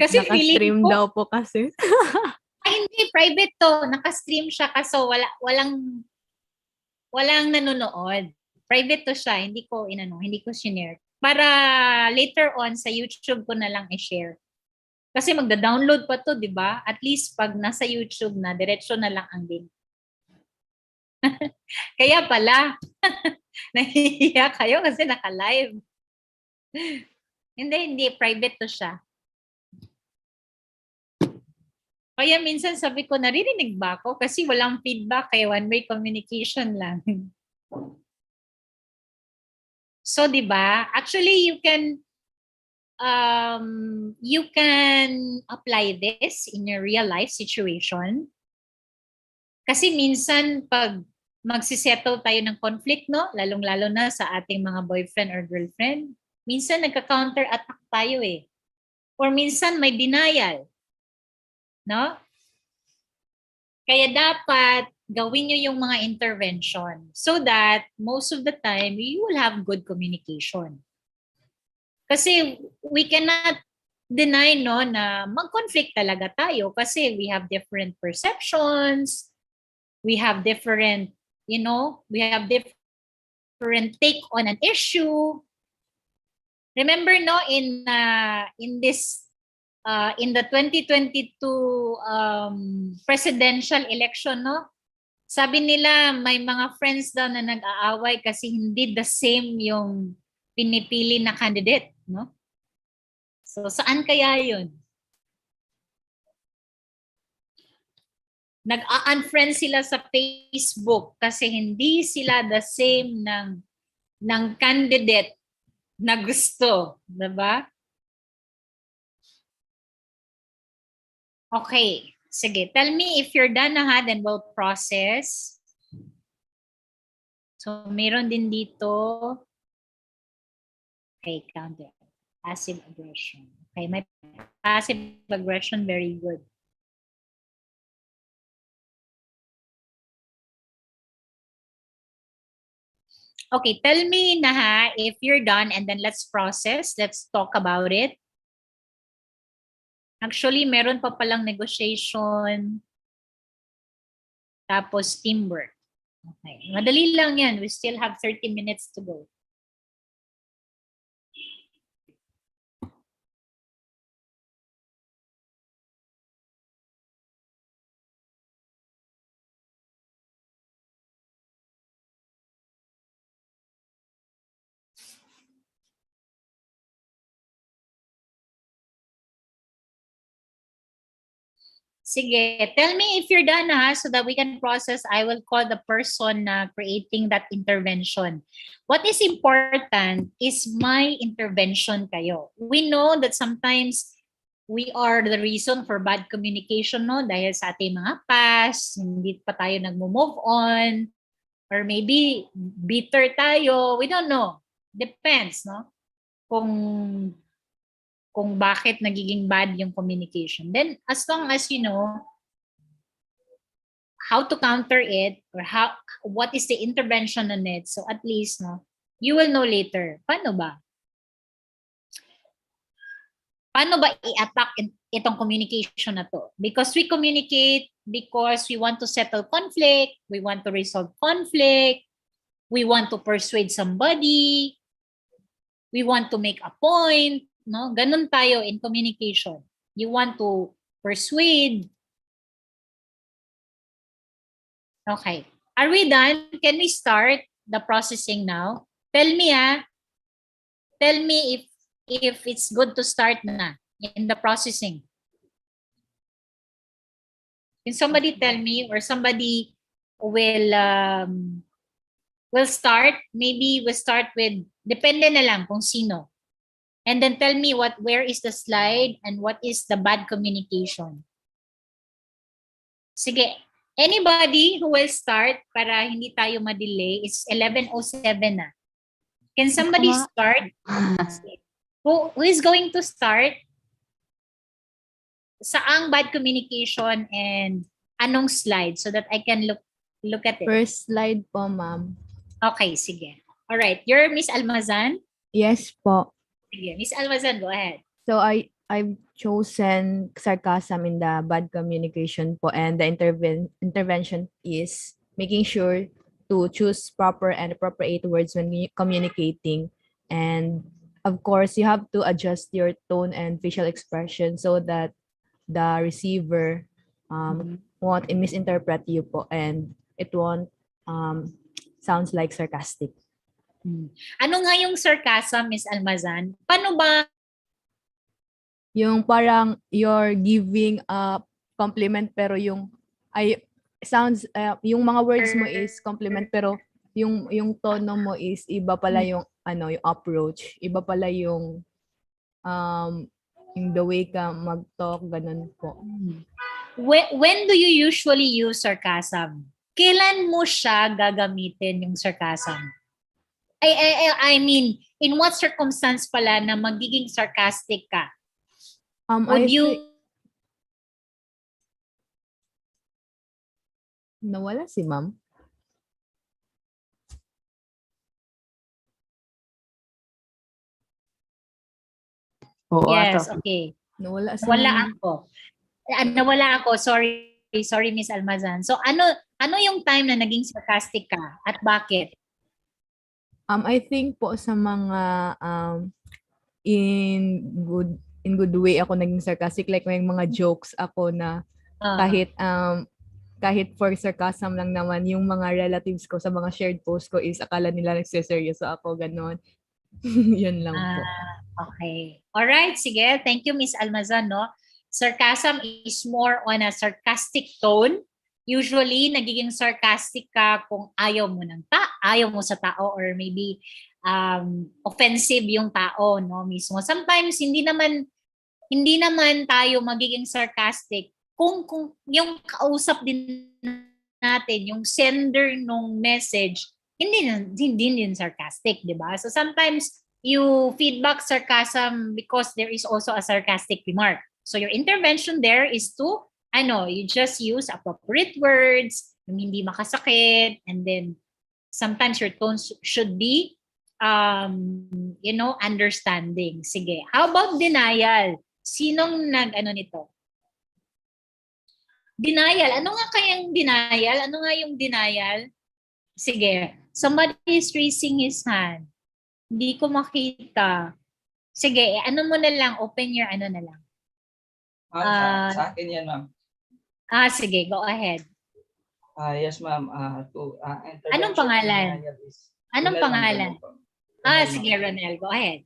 Kasi
Naka-stream
ko,
daw po kasi.
hindi, private to. Naka-stream siya kaso walang nanonood. Private to siya. Hindi ko share. Para later on sa YouTube ko na lang i-share. Kasi magda-download pa to, di ba? At least pag nasa YouTube na, diretso na lang ang link. Kaya pala, nahihiya kayo kasi naka-live. Hindi, private to siya. Kaya minsan sabi ko, naririnig ba ako? Kasi walang feedback, kaya one-way communication lang. So, di ba? Actually, you can apply this in your real life situation. Kasi minsan pag magsisettle tayo ng conflict, no? Lalong-lalo na sa ating mga boyfriend or girlfriend, minsan nagka-counter-attack tayo eh. Or minsan may denial. No? Kaya dapat gawin nyo yung mga intervention so that most of the time, you will have good communication. Kasi we cannot deny no na mag-conflict talaga tayo kasi we have different perceptions, we have different, we have different take on an issue. Remember no in the 2022 presidential election, no? Sabi nila may mga friends daw na nag-aaway kasi hindi the same yung pinipili na candidate, no? So saan kaya yun? Nag-unfriend sila sa Facebook kasi hindi sila the same ng candidate na gusto, 'di ba? Okay. Sige, tell me if you're done na ha, then we'll process. So, meron din dito. Okay, counter. Passive aggression. Okay, my passive aggression, very good. Okay, tell me na ha, if you're done and then let's process. Let's talk about it. Actually, meron pa palang negotiation, tapos teamwork. Okay. Madali lang yan. We still have 30 minutes to go. Sige, tell me if you're done ha, so that we can process. I will call the person na creating that intervention. What is important is my intervention kayo. We know that sometimes we are the reason for bad communication, no? Dahil sa ating mga past, hindi pa tayo nag-move on, or maybe bitter tayo. We don't know. Depends, no? Kung bakit nagiging bad yung communication. Then, as long as you know how to counter it or what is the intervention on it, so at least, no, you will know later. Paano ba? Paano ba i-attack itong communication na to? Because we communicate because we want to settle conflict, we want to resolve conflict, we want to persuade somebody, we want to make a point, no? Ganun tayo in communication. You want to persuade. Okay. Are we done? Can we start the processing now? Tell me Tell me if it's good to start na in the processing. Can somebody tell me, or somebody will start? Maybe we'll start with, depende na lang kung sino. And then tell me where is the slide and what is the bad communication. Sige. Anybody who will start para hindi tayo ma-delay? It's 11:07 na. Can somebody start? Who is going to start? Saang bad communication and anong slide so that I can look at it?
First slide po, ma'am.
Okay, sige. All right. You're Miss Almazan?
Yes po.
Sige, Miss Almazan, go ahead.
So I've chosen sarcasm in the bad communication po, and the intervention is making sure to choose proper and appropriate words when communicating. And of course, you have to adjust your tone and facial expression so that the receiver won't misinterpret you po, and it won't sounds like sarcastic.
Ano nga yung sarcasm, Miss Almazan? Paano ba?
Yung parang you're giving a compliment pero yung yung mga words mo is compliment pero yung tono mo is iba pala yung yung approach, iba pala yung the way ka mag-talk, ganun po.
When do you usually use sarcasm? Kailan mo siya gagamitin yung sarcasm? I mean, in what circumstance pala na magiging sarcastic ka? Would you...
Nawala si ma'am?
Oo,
Yes,
ato.
okay.
Nawala si
Nawala ako. Nawala ako. Sorry Miss Almazan. So ano yung time na naging sarcastic ka at bakit?
I think po sa mga in good way ako naging sarcastic, like may mga jokes ako na kahit for sarcasm lang naman, yung mga relatives ko sa mga shared post ko is akala nila nagseseryoso ako, gano'n. Yun lang po.
Okay. Alright, sige. Thank you, Miss Almazan, no? Sarcasm is more on a sarcastic tone. Usually, nagiging sarcastic ka kung ayaw mo sa tao, or maybe offensive yung tao, no, mismo. Sometimes hindi naman tayo magiging sarcastic kung yung kausap din natin, yung sender nung message, hindi din sarcastic, di ba? So sometimes you feedback sarcasm because there is also a sarcastic remark. So your intervention there is to you just use appropriate words, yung hindi makasakit, and then sometimes your tones should be understanding. Sige. How about denial? Sinong nito? Denial. Ano nga kayang denial? Ano nga yung denial? Sige. Somebody is raising his hand. Hindi ko makita. Sige, ano mo na lang, open your na lang.
Sa akin yan, ma'am.
Sige, go ahead.
Yes, ma'am.
Anong pangalan? Anong pangalan? Sige, Ronel, go ahead.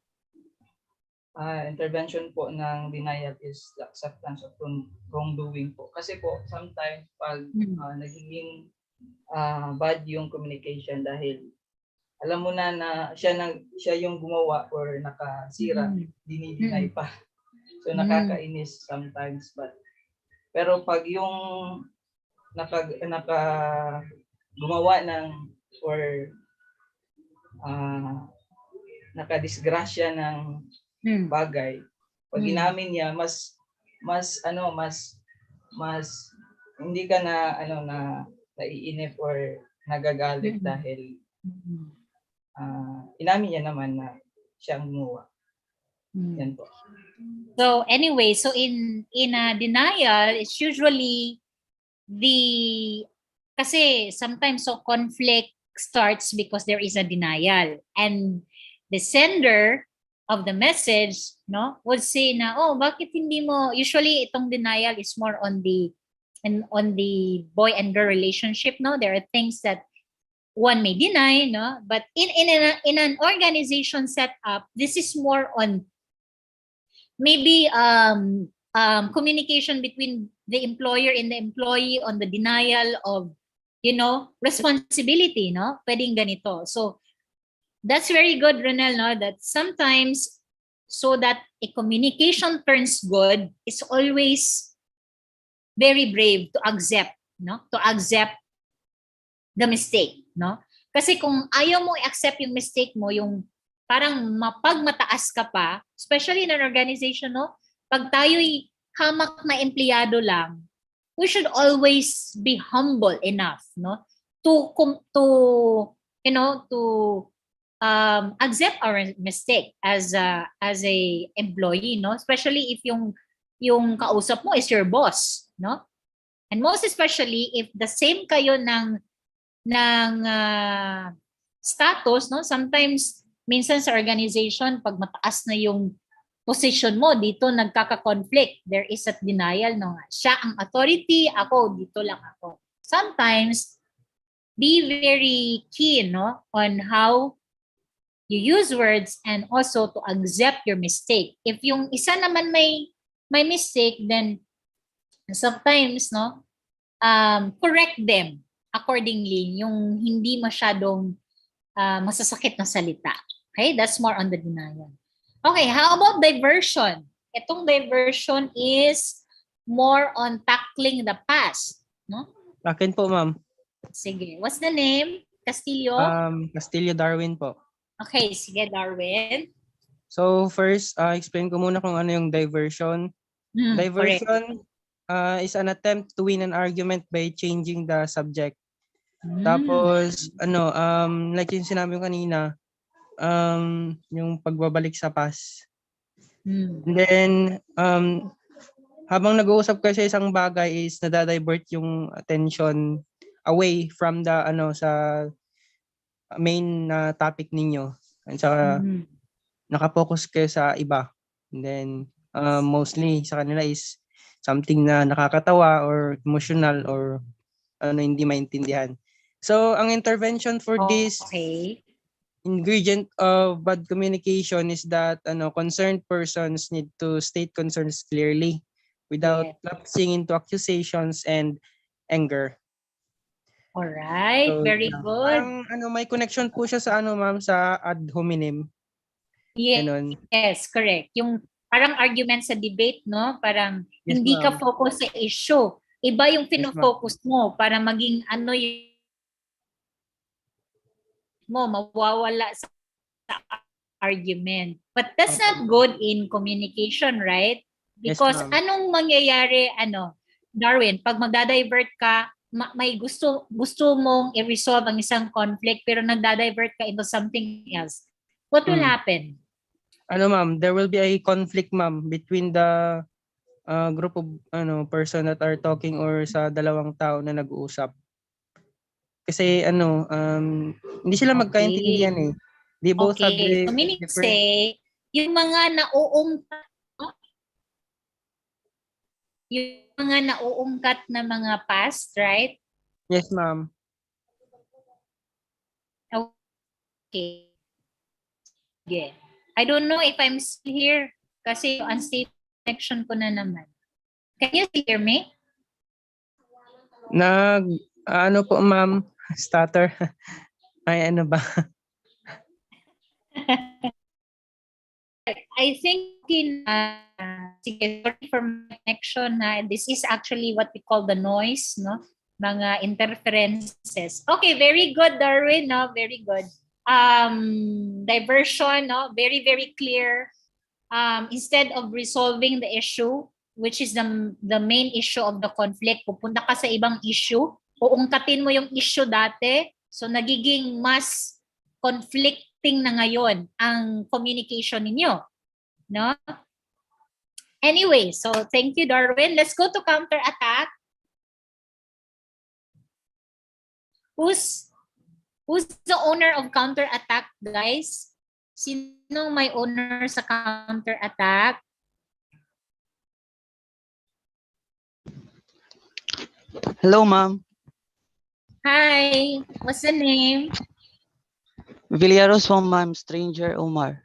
intervention po ng denial is the acceptance of wrongdoing po. Kasi po, sometimes pag nagiging bad yung communication dahil alam mo na siya yung gumawa or nakasira, dinideny pa. So nakakainis sometimes, pero pag yung gumawa ng or nakadisgrasya ng bagay, pag inamin niya, mas hindi ka na naiinip or nagagalit dahil inamin niya naman na siya ang gumawa. Yan po.
So anyway, so in a denial, it's usually kasi sometimes so conflict starts because there is a denial, and the sender of the message would say na, oh, bakit hindi mo, usually itong denial is more on the boy and girl relationship. There are things that one may deny, but in an organization setup, this is more on maybe communication between the employer and the employee on the denial of responsibility, pwedeng ganito. So that's very good, Ronel, that sometimes, so that a communication turns good, is always very brave to accept the mistake, kasi kung ayaw mo i-accept yung mistake mo, yung parang mapagmataas ka pa, especially in an organization, pag tayo'y hamak na empleyado lang, we should always be humble enough, to accept our mistake as a employee, especially if yung kausap mo is your boss, and most especially if the same kayo ng status, sometimes minsan sa organization, pag mataas na yung position mo, dito nagkaka-conflict. There is a denial, siya ang authority, ako, dito lang ako. Sometimes, be very keen, on how you use words and also to accept your mistake. If yung isa naman may mistake, then sometimes, correct them accordingly, yung hindi masyadong masasakit na salita. Okay, that's more on the denial. Okay, how about diversion? Itong diversion is more on tackling the past,
Akin po, ma'am.
Sige, what's the name? Castillo?
Castillo Darwin po.
Okay, sige, Darwin.
So first, explain ko muna kung ano yung diversion. Diversion is an attempt to win an argument by changing the subject. Tapos, like yung sinabi ko kanina, yung pagbabalik sa past. And then, habang nag-uusap kayo sa isang bagay is nadadivert yung attention away from the, sa main topic ninyo. And saka, nakapokus kayo sa iba. And then, mostly sa kanila is something na nakakatawa or emotional or hindi maintindihan. So, ang intervention for this ingredient of bad communication is that concerned persons need to state concerns clearly without lapsing into accusations and anger.
All right,
So,
very good.
Parang may connection po siya sa ma'am, sa ad hominem.
Yes, correct. Yung parang argument sa debate, parang
Yes,
hindi ka
ma'am.
focus sa issue. Iba yung
Yes, ma'am.
focus mo para maging mo mawawala sa argument. But that's not good in communication, right? Because
Yes, ma'am.
anong mangyayari, Darwin, pag magda-divert ka, may gusto mong i-resolve ang isang conflict pero nagda-divert ka into something else. What will happen?
Ma'am, there will be a conflict, ma'am, between the group of person that are talking or sa dalawang tao na nag-uusap. Kasi hindi sila magkaintindihan eh. They both have
Okay,
the
so meaning
different...
say, yung mga nauungkat na mga past, right?
Yes, ma'am.
Okay. Yeah. I don't know if I'm still here. Kasi unstable connection ko na naman. Can you hear me?
Ano po ma'am, stutter. Ay ano ba?
I think sige, sorry for my connection na this is actually what we call the noise, no? Mga interferences. Okay, very good, Darwin, no? Very good. Diversion, no? Very, very clear. Instead of resolving the issue, which is the main issue of the conflict, pupunta ka sa ibang issue, uungkatin mo yung issue dati, so nagiging mas conflicting na ngayon ang communication ninyo, no? Anyway, so thank you, Darwin. Let's go to counter-attack. Who's the owner of counter-attack, guys? Sinong may owner sa counter-attack?
Hello, ma'am.
Hi, what's the name?
Villaros po, ma'am. Stranger Omar.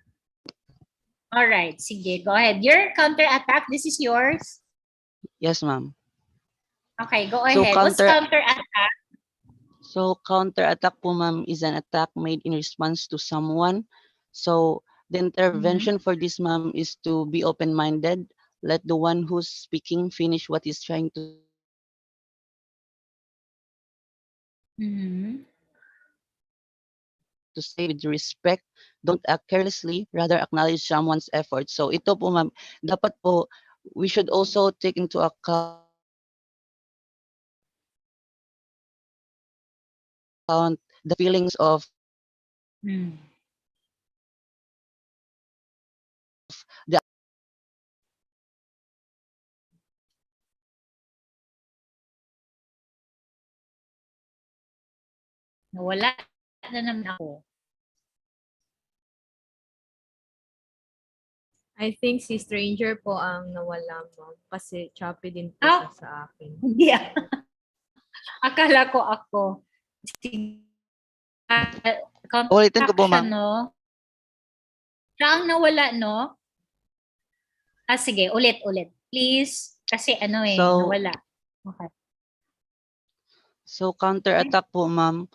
All right, sige, go ahead. Your counter-attack, this is yours.
Yes, ma'am.
Okay, go
So,
ahead. What's counter-attack?
So, counter-attack po, ma'am, is an attack made in response to someone. So, the intervention for this, ma'am, is to be open-minded. Let the one who's speaking finish what he's trying to to say with respect. Don't act carelessly, rather acknowledge someone's effort. So, ito po, ma'am, dapat po, we should also take into account the feelings of the
Nawala na naman ako.
I think si Stranger po ang nawala mo kasi choppy din po siya sa akin.
Yeah. Akala ko ako.
Ulitin ko po, ma'am.
No? Siya ang nawala, no? Sige, ulit. Please. Kasi nawala. Okay.
So, counter-attack po, ma'am,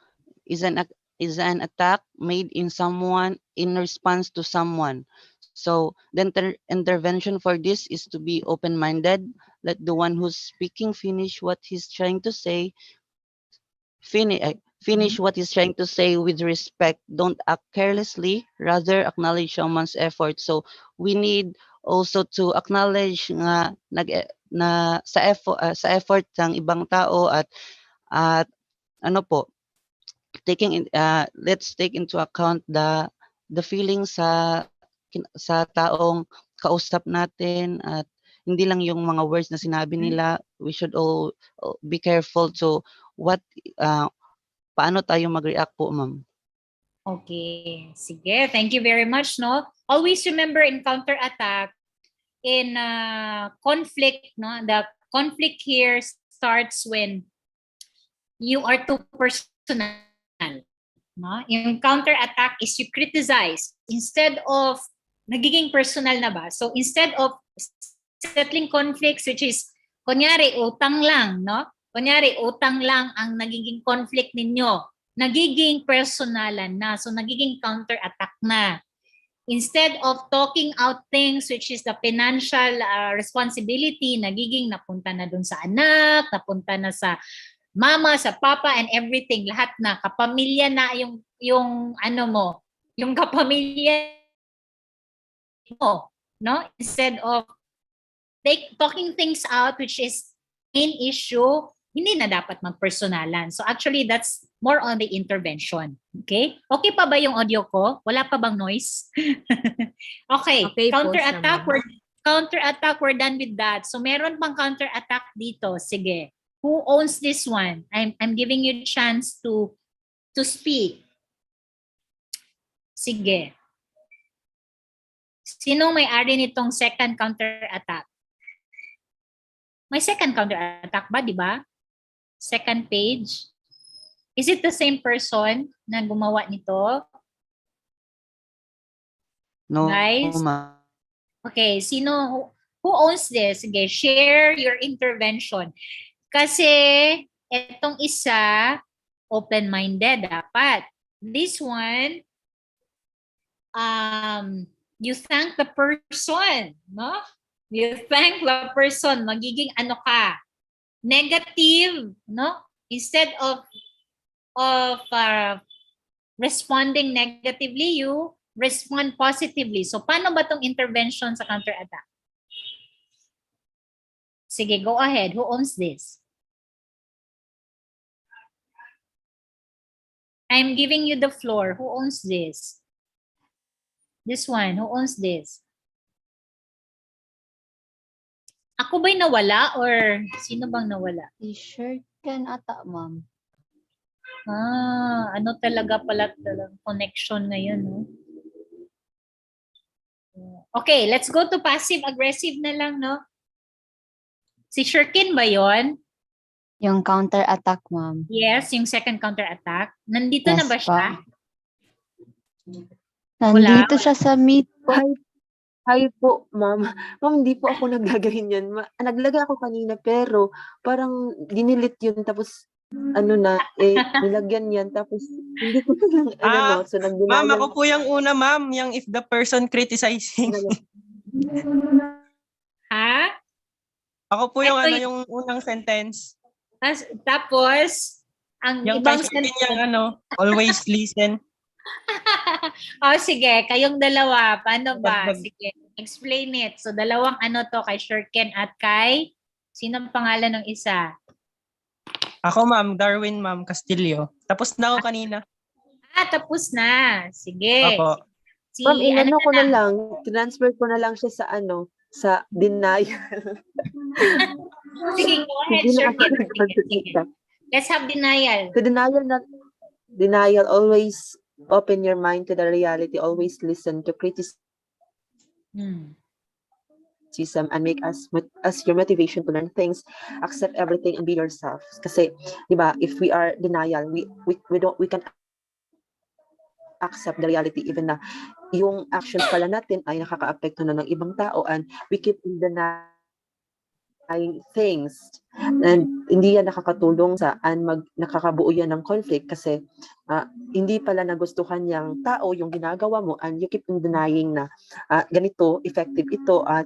is an attack made in response to someone. So the intervention for this is to be open-minded. Let the one who's speaking finish what he's trying to say. Finish what he's trying to say with respect. Don't act carelessly. Rather acknowledge someone's effort. So we need also to acknowledge na sa effort ng ibang tao at ano po, let's take into account the feelings sa taong kausap natin at hindi lang yung mga words na sinabi nila. We should all be careful to paano tayo mag-react po, ma'am.
Okay. Sige. Thank you very much, no? Always remember in counterattack, in conflict, no? The conflict here starts when you are too personal. No? Yung counterattack is you criticize instead of nagiging personal na ba? So instead of settling conflicts, which is kunyari utang lang, no? Kunyari utang lang ang nagiging conflict ninyo, nagiging personalan na. So nagiging counterattack na. Instead of talking out things which is the financial responsibility, nagiging napunta na dun sa anak, napunta na sa mama, sa papa, and everything. Lahat na. Kapamilya na yung ano mo, yung kapamilya mo, no? Instead of talking things out, which is main issue, hindi na dapat magpersonalan. So actually, that's more on the intervention. Okay? Okay pa ba yung audio ko? Wala pa bang noise? Okay. Counter-attack. We're done with that. So meron pang counter-attack dito. Sige. Who owns this one? I'm giving you a chance to speak. Sige. Sino may-ari nitong second counter-attack? May second counter-attack ba, di ba? Second page. Is it the same person na gumawa nito?
No,
Guys?
ma'am.
Okay, who owns this? Sige, share your intervention. Kasi etong isa, open-minded dapat. This one, you thank the person, no? You thank the person, magiging ano ka, negative, no? Instead of responding negatively, you respond positively. So, paano ba tong intervention sa counter-attack? Sige, go ahead. Who owns this? I'm giving you the floor. Who owns this? This one. Who owns this? Ako ba'y nawala or sino bang nawala?
T-shirt can ata, ma'am.
Ano talaga pala talagang connection ngayon, no? Okay, let's go to passive-aggressive na lang, no? Si Shirkin ba yon?
Yung counter-attack, ma'am.
Yes, yung second counter-attack. Nandito na
Yes
ba siya?
Nandito siya sa meet po.
Hi po, ma'am. Ma'am, hindi po ako naggagawin yan. Naglagay ako kanina pero parang dinilit yun tapos nilagyan yan tapos hindi ko lang so
Ma'am, ako po yung una, ma'am, yung if the person criticizing.
Ha?
Ako po yung
Ito
yung unang sentence.
Tapos, ang
Yung
ibang
sentence yung always listen.
sige, kayong dalawa, paano ba?
Dagdag.
Sige, explain it. So, dalawang to kay Shirken at kay, sino ang pangalan ng isa?
Ako, ma'am, Darwin, ma'am, Castillo. Tapos na ako kanina.
Tapos na. Sige.
Opo.
Si,
Ma'am, ko na lang, transfer ko na lang siya sa denial.
Sige, go ahead, Shirken. Sige. Let's have denial.
The denial, always open your mind to the reality, always listen to criticism and make as your motivation to learn things, accept everything and be yourself. Kasi, di ba, if we are denial, we can accept the reality even na yung actions pala natin ay nakaka-apekto na ng ibang tao and we keep denying things and hindi yan nakakatulong nakakabuo yan ng conflict kasi hindi pala nagustuhan yung tao yung ginagawa mo and you keep denying na ganito, effective ito at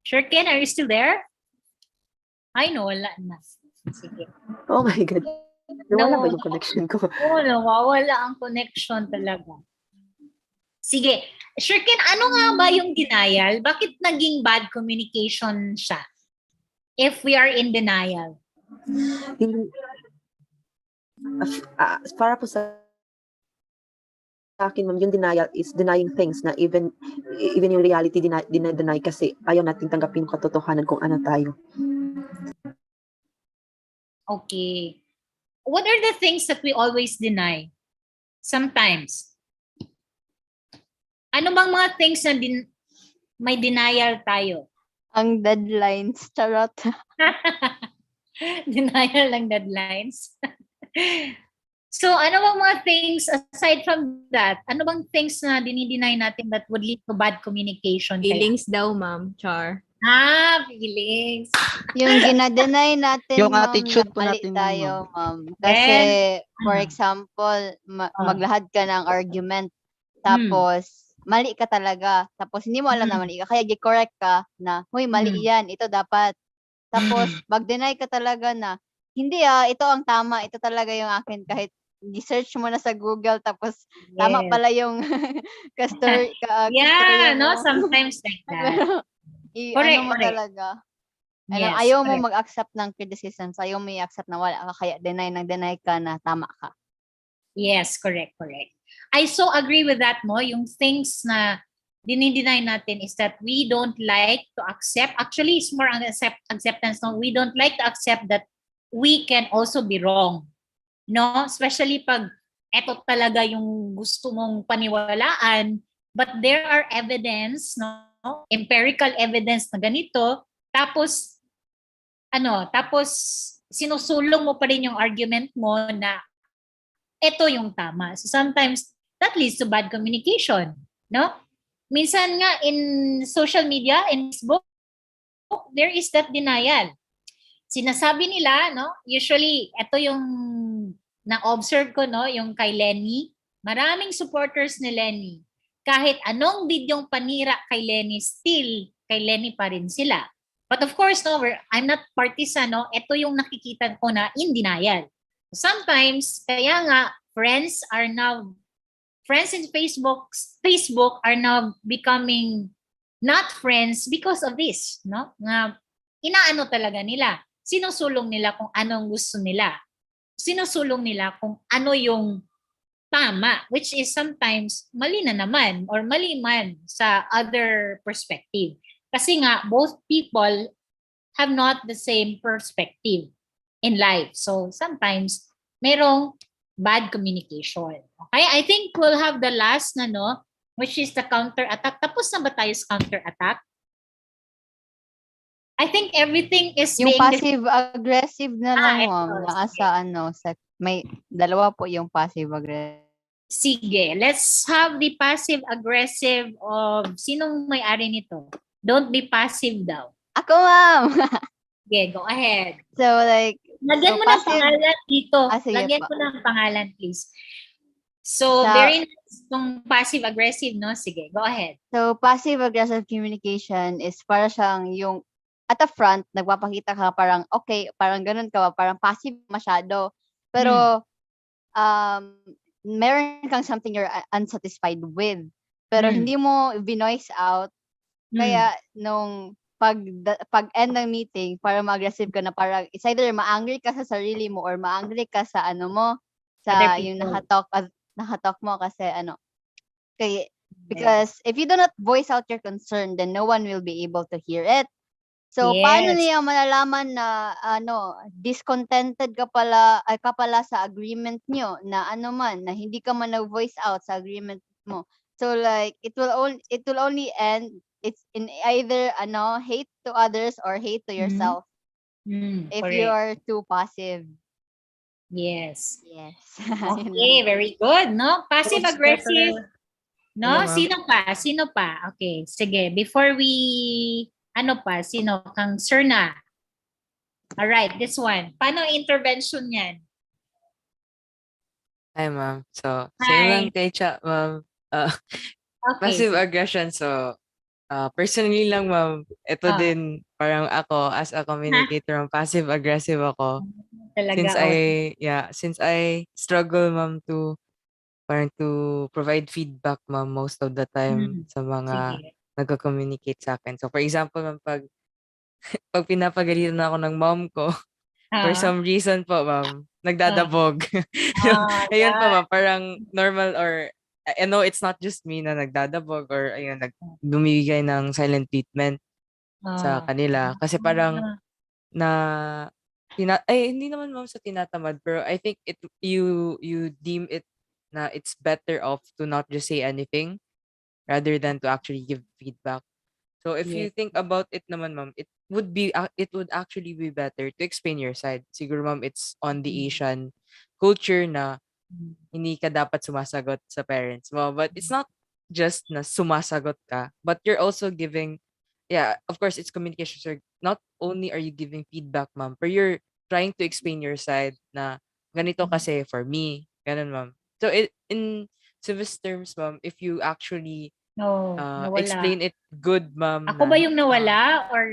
Shirken, are you still there? Ay, no, wala na. Sige.
Oh my God. Nawala ba yung connection ko?
Oo, nawawala ang connection talaga. Sige. Shirken, ano nga ba yung denial? Bakit naging bad communication siya? If we are in denial.
Para po sa akin, ma'am, yung denial is denying things na even yung reality deny kasi ayaw nating tanggapin yung katotohanan kung ano tayo.
Okay. What are the things that we always deny? Sometimes. Ano bang mga things na may denial tayo?
Ang deadlines, charot.
Denial ng deadlines. So, ano bang mga things, aside from that, ano bang things na dinideny natin that would lead to bad communication?
Feelings daw, ma'am. Char.
Feelings.
Yung ginadenay natin,
Yung
ma'am,
attitude po
mali
natin,
tayo, ma'am. Kasi, for
Ano?
example, maglahad ka ng argument, tapos, mali ka talaga. Tapos, hindi mo alam na mali ka. Kaya, gi-correct ka na, huy, mali yan. Ito dapat. Tapos, mag-deny ka talaga na, hindi ito ang tama. Ito talaga yung akin. Kahit, gi-search mo na sa Google, tapos, tama pala yung
Yeah, no? Sometimes like that.
Correct, mo talaga.
Yes,
Ayaw mo
correct.
mag-accept ng criticisms. Ayaw mo i-accept na wala ka. Kaya deny ka na tama ka.
Yes, correct. I so agree with that, no? Yung things na dinideny natin is that we don't like to accept. Actually, it's more acceptance, no? We don't like to accept that we can also be wrong. No? Especially pag eto talaga yung gusto mong paniwalaan, but there are evidence, no? Empirical evidence na ganito, tapos tapos sinusulong mo pa rin yung argument mo na ito yung tama. So sometimes that leads to bad communication, no? Minsan nga in social media, in Facebook, there is that denial. Sinasabi nila, no? Usually, ito yung na-observe ko, no? Yung kay Lenny. Maraming supporters ni Lenny. Kahit anong bidyong panira kay Lenny, still kay Lenny pa rin sila. But of course, no, I'm not partisan, no? Ito yung nakikita ko na in denial. Sometimes, kaya nga, friends in Facebook are now becoming not friends because of this, no? Nga, inaano talaga nila. Sinusulong nila kung anong gusto nila. Sinusulong nila kung ano yung tama, which is sometimes mali na naman or mali man sa other perspective. Kasi nga, both people have not the same perspective in life. So sometimes, merong bad communication. Okay? I think we'll have the last na, no? Which is the counter-attack. Tapos na ba tayo sa counter-attack? I think everything is
Yung
being
passive-aggressive na lang,
ito,
ma'am. May dalawa po yung passive-aggressive.
Sige, let's have the passive-aggressive of sinong may-ari nito. Don't be passive daw.
Ako, ma'am.
Okay, go ahead.
So, like,
Lagyan mo ng pangalan dito.
sige
Lagyan
po.
mo ng pangalan, please. So,
Sa-
very nice itong passive-aggressive, no? Sige, go ahead.
So, passive-aggressive communication is para siyang yung at the front, nagpapakita ka parang, okay, parang ganun ka ba, parang passive masyado. Pero, meron kang something you're unsatisfied with. Pero hindi mo binoise out. Kaya, nung pag-end ng meeting, parang ma-aggressive ka na parang, it's either ma-angry ka sa sarili mo or ma-angry ka sa sa
Other
yung
people.
nakatalk mo kasi because if you do not voice out your concern, then no one will be able to hear it. So, paano
Yes.
niya malalaman na discontented ka pala sa agreement nyo na na hindi ka man nag-voice out sa agreement mo. So like it will only end it's in either hate to others or hate to yourself if you
Correct.
are too passive.
Yes.
Yes.
Okay, very good, no? Passive-aggressive. No? Sino pa? Okay, sige. Before we, sino? Kang sir na. Alright, this one. Paano ang intervention yan?
Hi, ma'am. So,
Hi.
same lang kay Cha, ma'am.
Okay.
Passive aggression. So, personally lang, ma'am, ito din, parang ako, as a communicator, passive aggressive ako.
Talaga,
Since I struggle, ma'am, parang to provide feedback, ma'am, most of the time sa mga
Sige.
nagko-communicate sa akin. So, for example, ma'am, pag pinapagalitan ako ng mom ko, for some reason po, ma'am, nagdadabog. Ayun po, ma'am, parang normal or I know it's not just me na nagdadabog or ayun, bumibigay ng silent treatment sa kanila. Kasi parang hindi naman, ma'am, sa tinatamad, pero I think you deem it na it's better off to not just say anything rather than to actually give feedback. So if you think about it naman, ma'am, it would actually be better to explain your side. Siguro, ma'am, it's on the Asian culture na hindi ka dapat sumasagot sa parents mo. But it's not just na sumasagot ka, but you're also giving, of course, it's communication. So not only are you giving feedback, ma'am, but you're trying to explain your side na ganito kasi for me. Ganun, ma'am. So in civics terms, ma'am, if you actually
nawala.
explain it good, ma'am.
Ako ba yung nawala or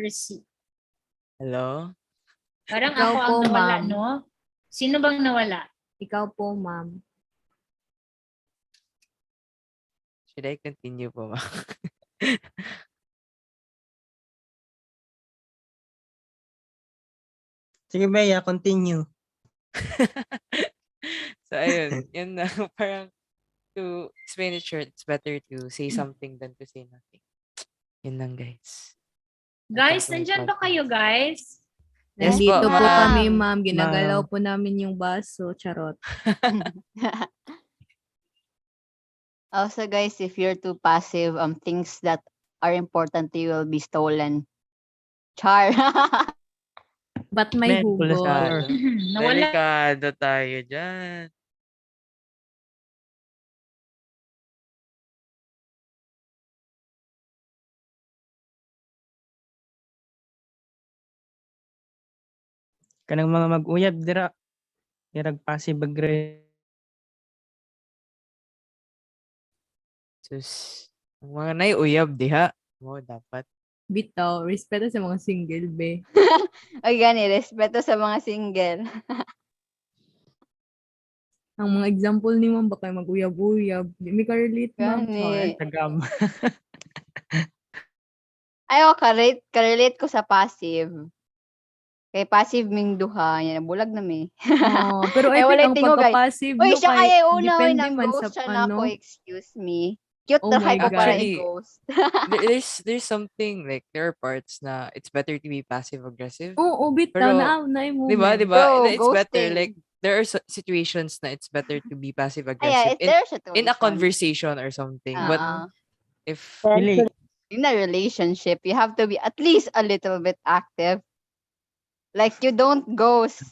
Hello?
Parang
Ikaw
ako ang
po,
nawala,
ma'am.
no? Sino bang nawala?
Ikaw po, ma'am.
Should I continue po, ma'am?
Sige, Bea, continue.
So, ayun. Yun na. Parang to explain it short, it's better to say something than to say nothing. Yun lang, guys.
Guys, nandyan ba kayo, guys?
Yes
Nandito
po,
po
ma'am.
kami, ma'am. Ginagalaw po namin yung baso. Charot.
Also, guys, if you're too passive, things that are important to you will be stolen. Char.
Ba't may
Medical
hugot?
scholar.
Nawala.
Delikado tayo dyan.
Kanang mga mag-uyab dira. Dirag passive aggressive.
Sus. Ang mga naiuyab diha. Mo dapat.
Bitaw, respeto sa mga single, be.
Oy, gani, respeto sa mga single.
Ang mga example ni ma'am, baka mag-uyab-uyab. Di mi ka-relate, ma'am.
Gani.
Tagam.
Ay, ka-relate ko sa passive. Kay passive ming duha, yan, bulag na mi.
Oh, pero I
Ay,
think
walay
ang
tingog, ay.
pagka-passive,
Uy,
no,
siya
kay
kaya una, uy,
depende
nang
man
ghost
sa
siya na ako,
ano.
excuse me. Cute
Oh
na
my
kay ko para
God.
i-ghost.
There's something like there are parts na it's better to be passive aggressive.
Oo, bitaw,
Pero,
na mo.
Di ba?
Bro,
It's better
ghosting.
like there are situations na it's better to be passive
Ay, yeah,
aggressive
it's their
in a
situation.
conversation or something. But if
Dili.
In a relationship, you have to be at least a little bit active. Like, you don't ghost.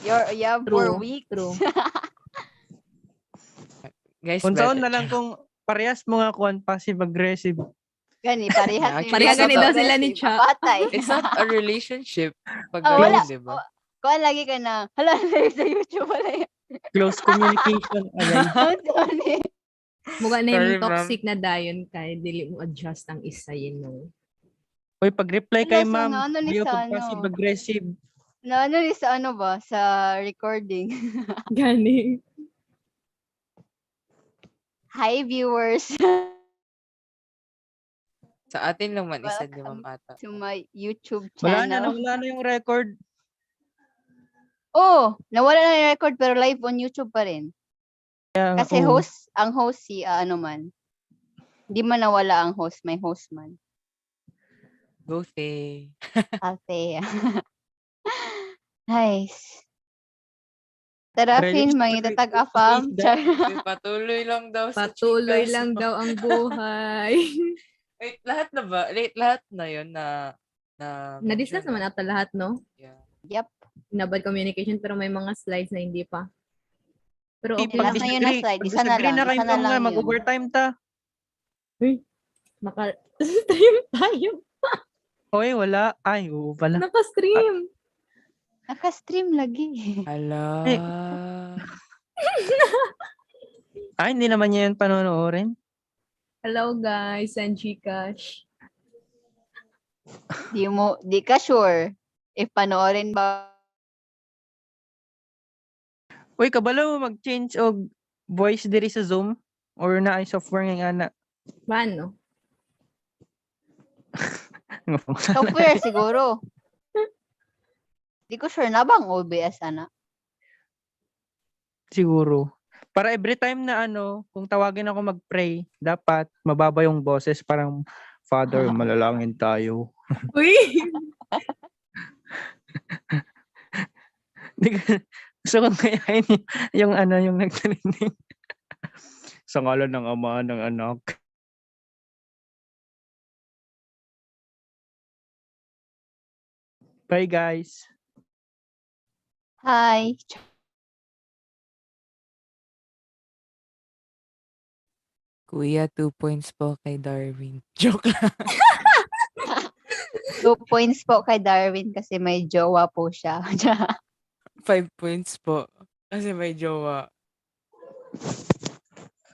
You have for
True,
weeks.
true.
guys,
Kung saan
better.
na lang kung parehas mo nga kuan passive aggressive.
Gani, parehas
Yeah,
ni
actually,
Pareha
it's not
ganito
a-
sila ni
aggressive.
Cha.
Apatay.
It's not a relationship. Pag
Oh, wala.
ganun, di ba?
Kuan lagi ka na, hala, live sa YouTube, wala yan.
Close communication. Agay.
Ang sorry.
Muga na
Sorry,
yung toxic na dayon kay dili mo adjust ang isa, you know.
Uy, pag-reply
Wala,
kay
so,
ma'am,
naano ni
ayaw
sa
pag passive
ano?
aggressive.
Naano ni sa ano ba? Sa recording.
Gani.
Hi, viewers.
Sa atin lang man, isa di
Welcome
ma'am ata.
to my YouTube
Wala na,
channel.
nawala na yung record.
Oh, nawala na yung record pero live on YouTube pa rin.
Kaya nga,
Kasi
oo.
ang host si ano man. Hindi man nawala ang host, may host man.
Go, Faye.
Ate. Nice. Tarafin,
Release
may
tuloy-
itatag afam.
tuloy-
Char.
Patuloy lang daw sa
Patuloy
chikas.
lang daw ang buhay.
Wait, lahat na ba? Lahat na yun na
Na-discuss naman ata lahat, no?
Yeah.
Yep.
Na bad communication, pero may mga slides na hindi pa. Pero
Okay,
okay
Last
lang.
na yun na slide. Isa na
Pag-disagree
lang.
kayo
Isa na
ma'am
lang
nga,
yun.
mag-overtime ta.
Maka-stream tayo.
Hoy, wala. Ay, oo pala.
Naka-stream.
Naka-stream lagi.
Ala.
Ay, hindi naman niya yun panonoorin.
Hello guys, and Gcash.
Di ka sure if panoorin ba.
Uy, kabalo mo mag-change og voice diri sa Zoom? Or na ay software nga na?
Paano?
Software siguro. Di ko sure na bang OBS ana.
Siguro. Para every time na kung tawagin ako mag-pray, dapat mababa yung boses, parang, Father, malalangin tayo.
Uy!
Gusto kong kayain yung nagtarinig. Sa ngalan ng Ama, ng Anak. Bye, guys.
Hi.
Kuya, 2 points po kay Darwin. Joke lang.
2 points po kay Darwin kasi may jowa po siya.
5 points po. Kasi may jowa.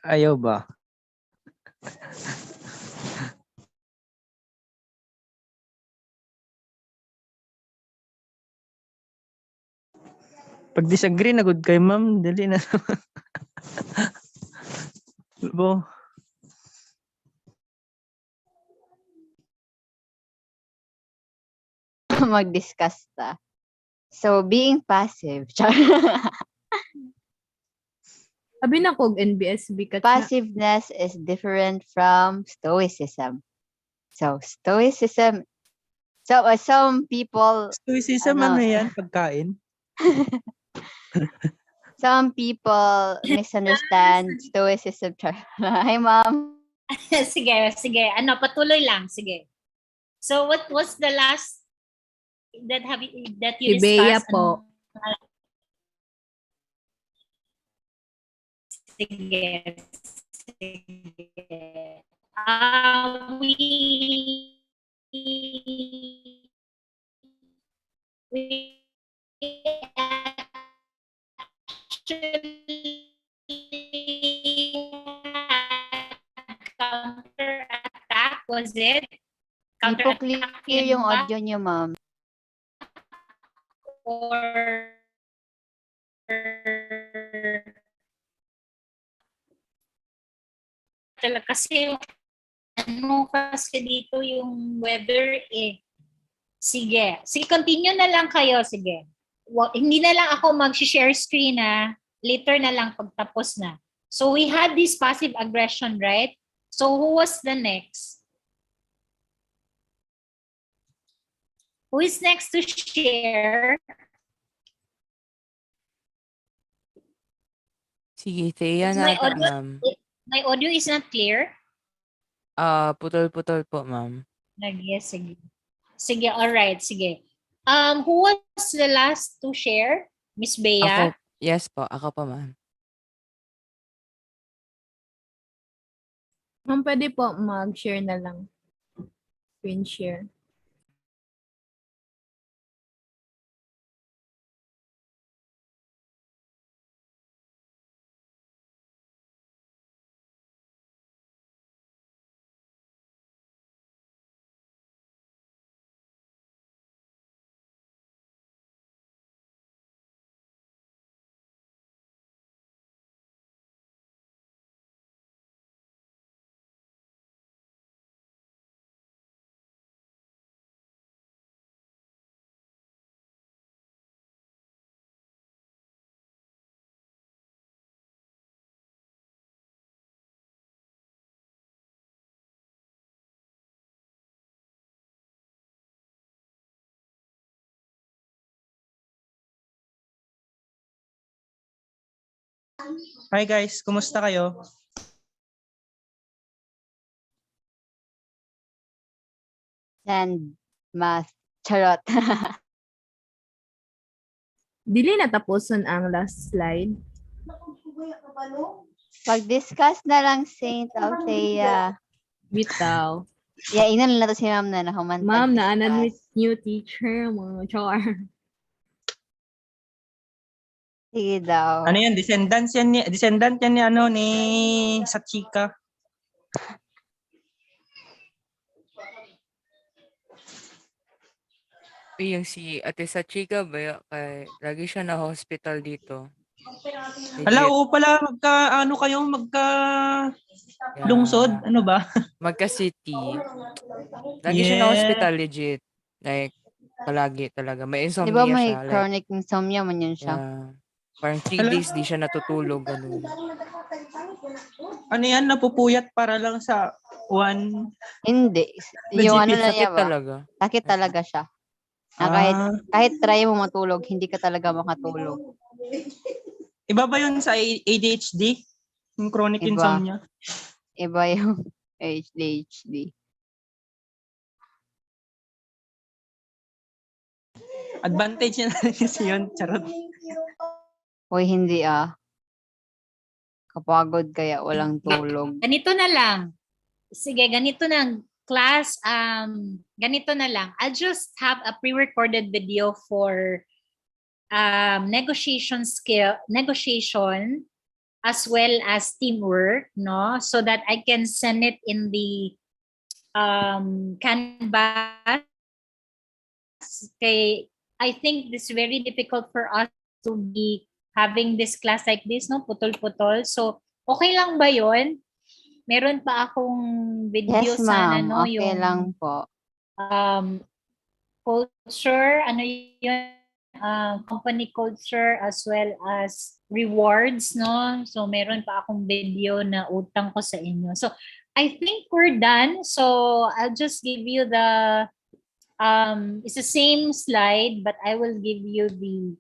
Ayaw ba? Pag disagree na good kay ma'am, dali na. Bo.
Mag-discuss ta. So, being passive.
Sabi na kog NBSB ka.
Passiveness is different from stoicism. So, stoicism. So, some people.
Stoicism, yan? Pagkain?
Some people misunderstand stoicism. Hi, ma'am.
Sige. Patuloy lang. Sige. So, what was the last that you
Si Bea
discussed?
po.
Sige. We actually counter attack, was it?
Hindi po
Counter-attack
clear
yun
yung
ba?
audio niyo, ma'am.
Or kasi ano kasi dito yung weather eh. Sige. Sige, continue na lang kayo. Sige. Hindi na lang ako mag-share screen na. Later na lang pagtapos na. So we had this passive aggression, right? So who was the next? Who is next to share?
Sige, Thea
My
na ata,
audio,
ma'am.
my audio is not clear?
Putol-putol po, ma'am.
Yes, sige. Sige, alright, sige. Who was the last to share? Miss Bea?
Yes po, ako po, ma'am.
Ma'am, pwede po mag-share na lang. Screen share.
Hi guys, kumusta kayo?
And math. Charot.
Dili natapuson ang last slide.
Pag-discuss na lang, Saint Althea.
Bitaw.
Yeah, inan na to si ma'am na nahuman.
Ma'am, naanan with new teacher. Mga char.
Sige daw.
Ano yan? Descendant yan ni ano ni Sachika.
Yung si Ate Sachika ba, kay lagi siya na hospital dito.
Hala,
Legit.
oo pala, magka lungsod, ano ba?
Magka-city. Lagi siya na hospital, legit. Like, palagi talaga. May
Di ba
insomnia
may
siya. Like,
chronic insomnia man yun siya?
yeah. Parang 3 days di siya natutulog. Ganun.
Ano yan, napupuyat para lang sa one?
Hindi. Yung ano na
Sakit
niya ba?
talaga.
Sakit talaga siya. Na kahit try mo matulog, hindi ka talaga makatulog.
Iba ba yun sa ADHD? Yung chronic insomnia?
Iba yung ADHD.
Advantage niya na kasi yun. Charot.
Hoy, hindi Kapagod kaya walang tulog.
Ganito na lang. Sige, ganito na class. Ganito na lang. I'll just have a pre-recorded video for negotiation as well as teamwork, no? So that I can send it in the Canvas. Okay, I think this is very difficult for us to be having this class like this, no? Putol-putol. So, okay lang ba yon? Meron pa akong video
Yes,
sana,
ma'am.
no?
Okay
Yung
lang po.
culture, ano yun? Company culture as well as rewards, no? So, meron pa akong video na utang ko sa inyo. So, I think we're done. So, I'll just give you the it's the same slide, but I will give you the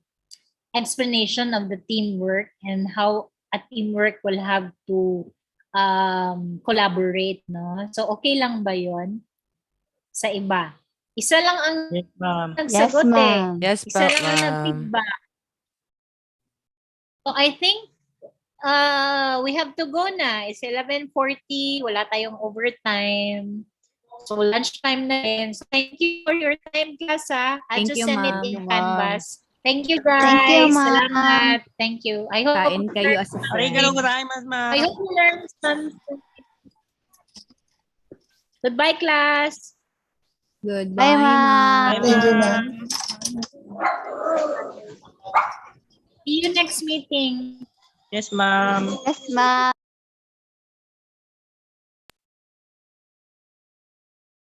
explanation of the teamwork and how a teamwork will have to collaborate, no? So, okay lang ba yon sa iba? Isa lang ang
Yes, ma'am.
Yes,
nagsagot eh.
ma'am.
Yes,
Isa lang ang
ma'am.
nag-feedback. So I think we have to go na. It's 11:40. Wala tayong overtime. So lunchtime na rin. So thank you for your time, class. I'll
Thank
just
you,
send it
ma'am.
in
Ma'am.
Canvas. Thank you,
Thank you,
guys.
ma'am.
Salamat. Thank you. I hope
Kain kayo as a
Arigatou
friend.
gozaimasu, ma'am.
I hope you learned something. Goodbye, class.
Goodbye,
Bye, ma'am.
Bye,
Thank you,
ma'am.
ma'am.
See you next meeting.
Yes, ma'am.
Yes, ma'am.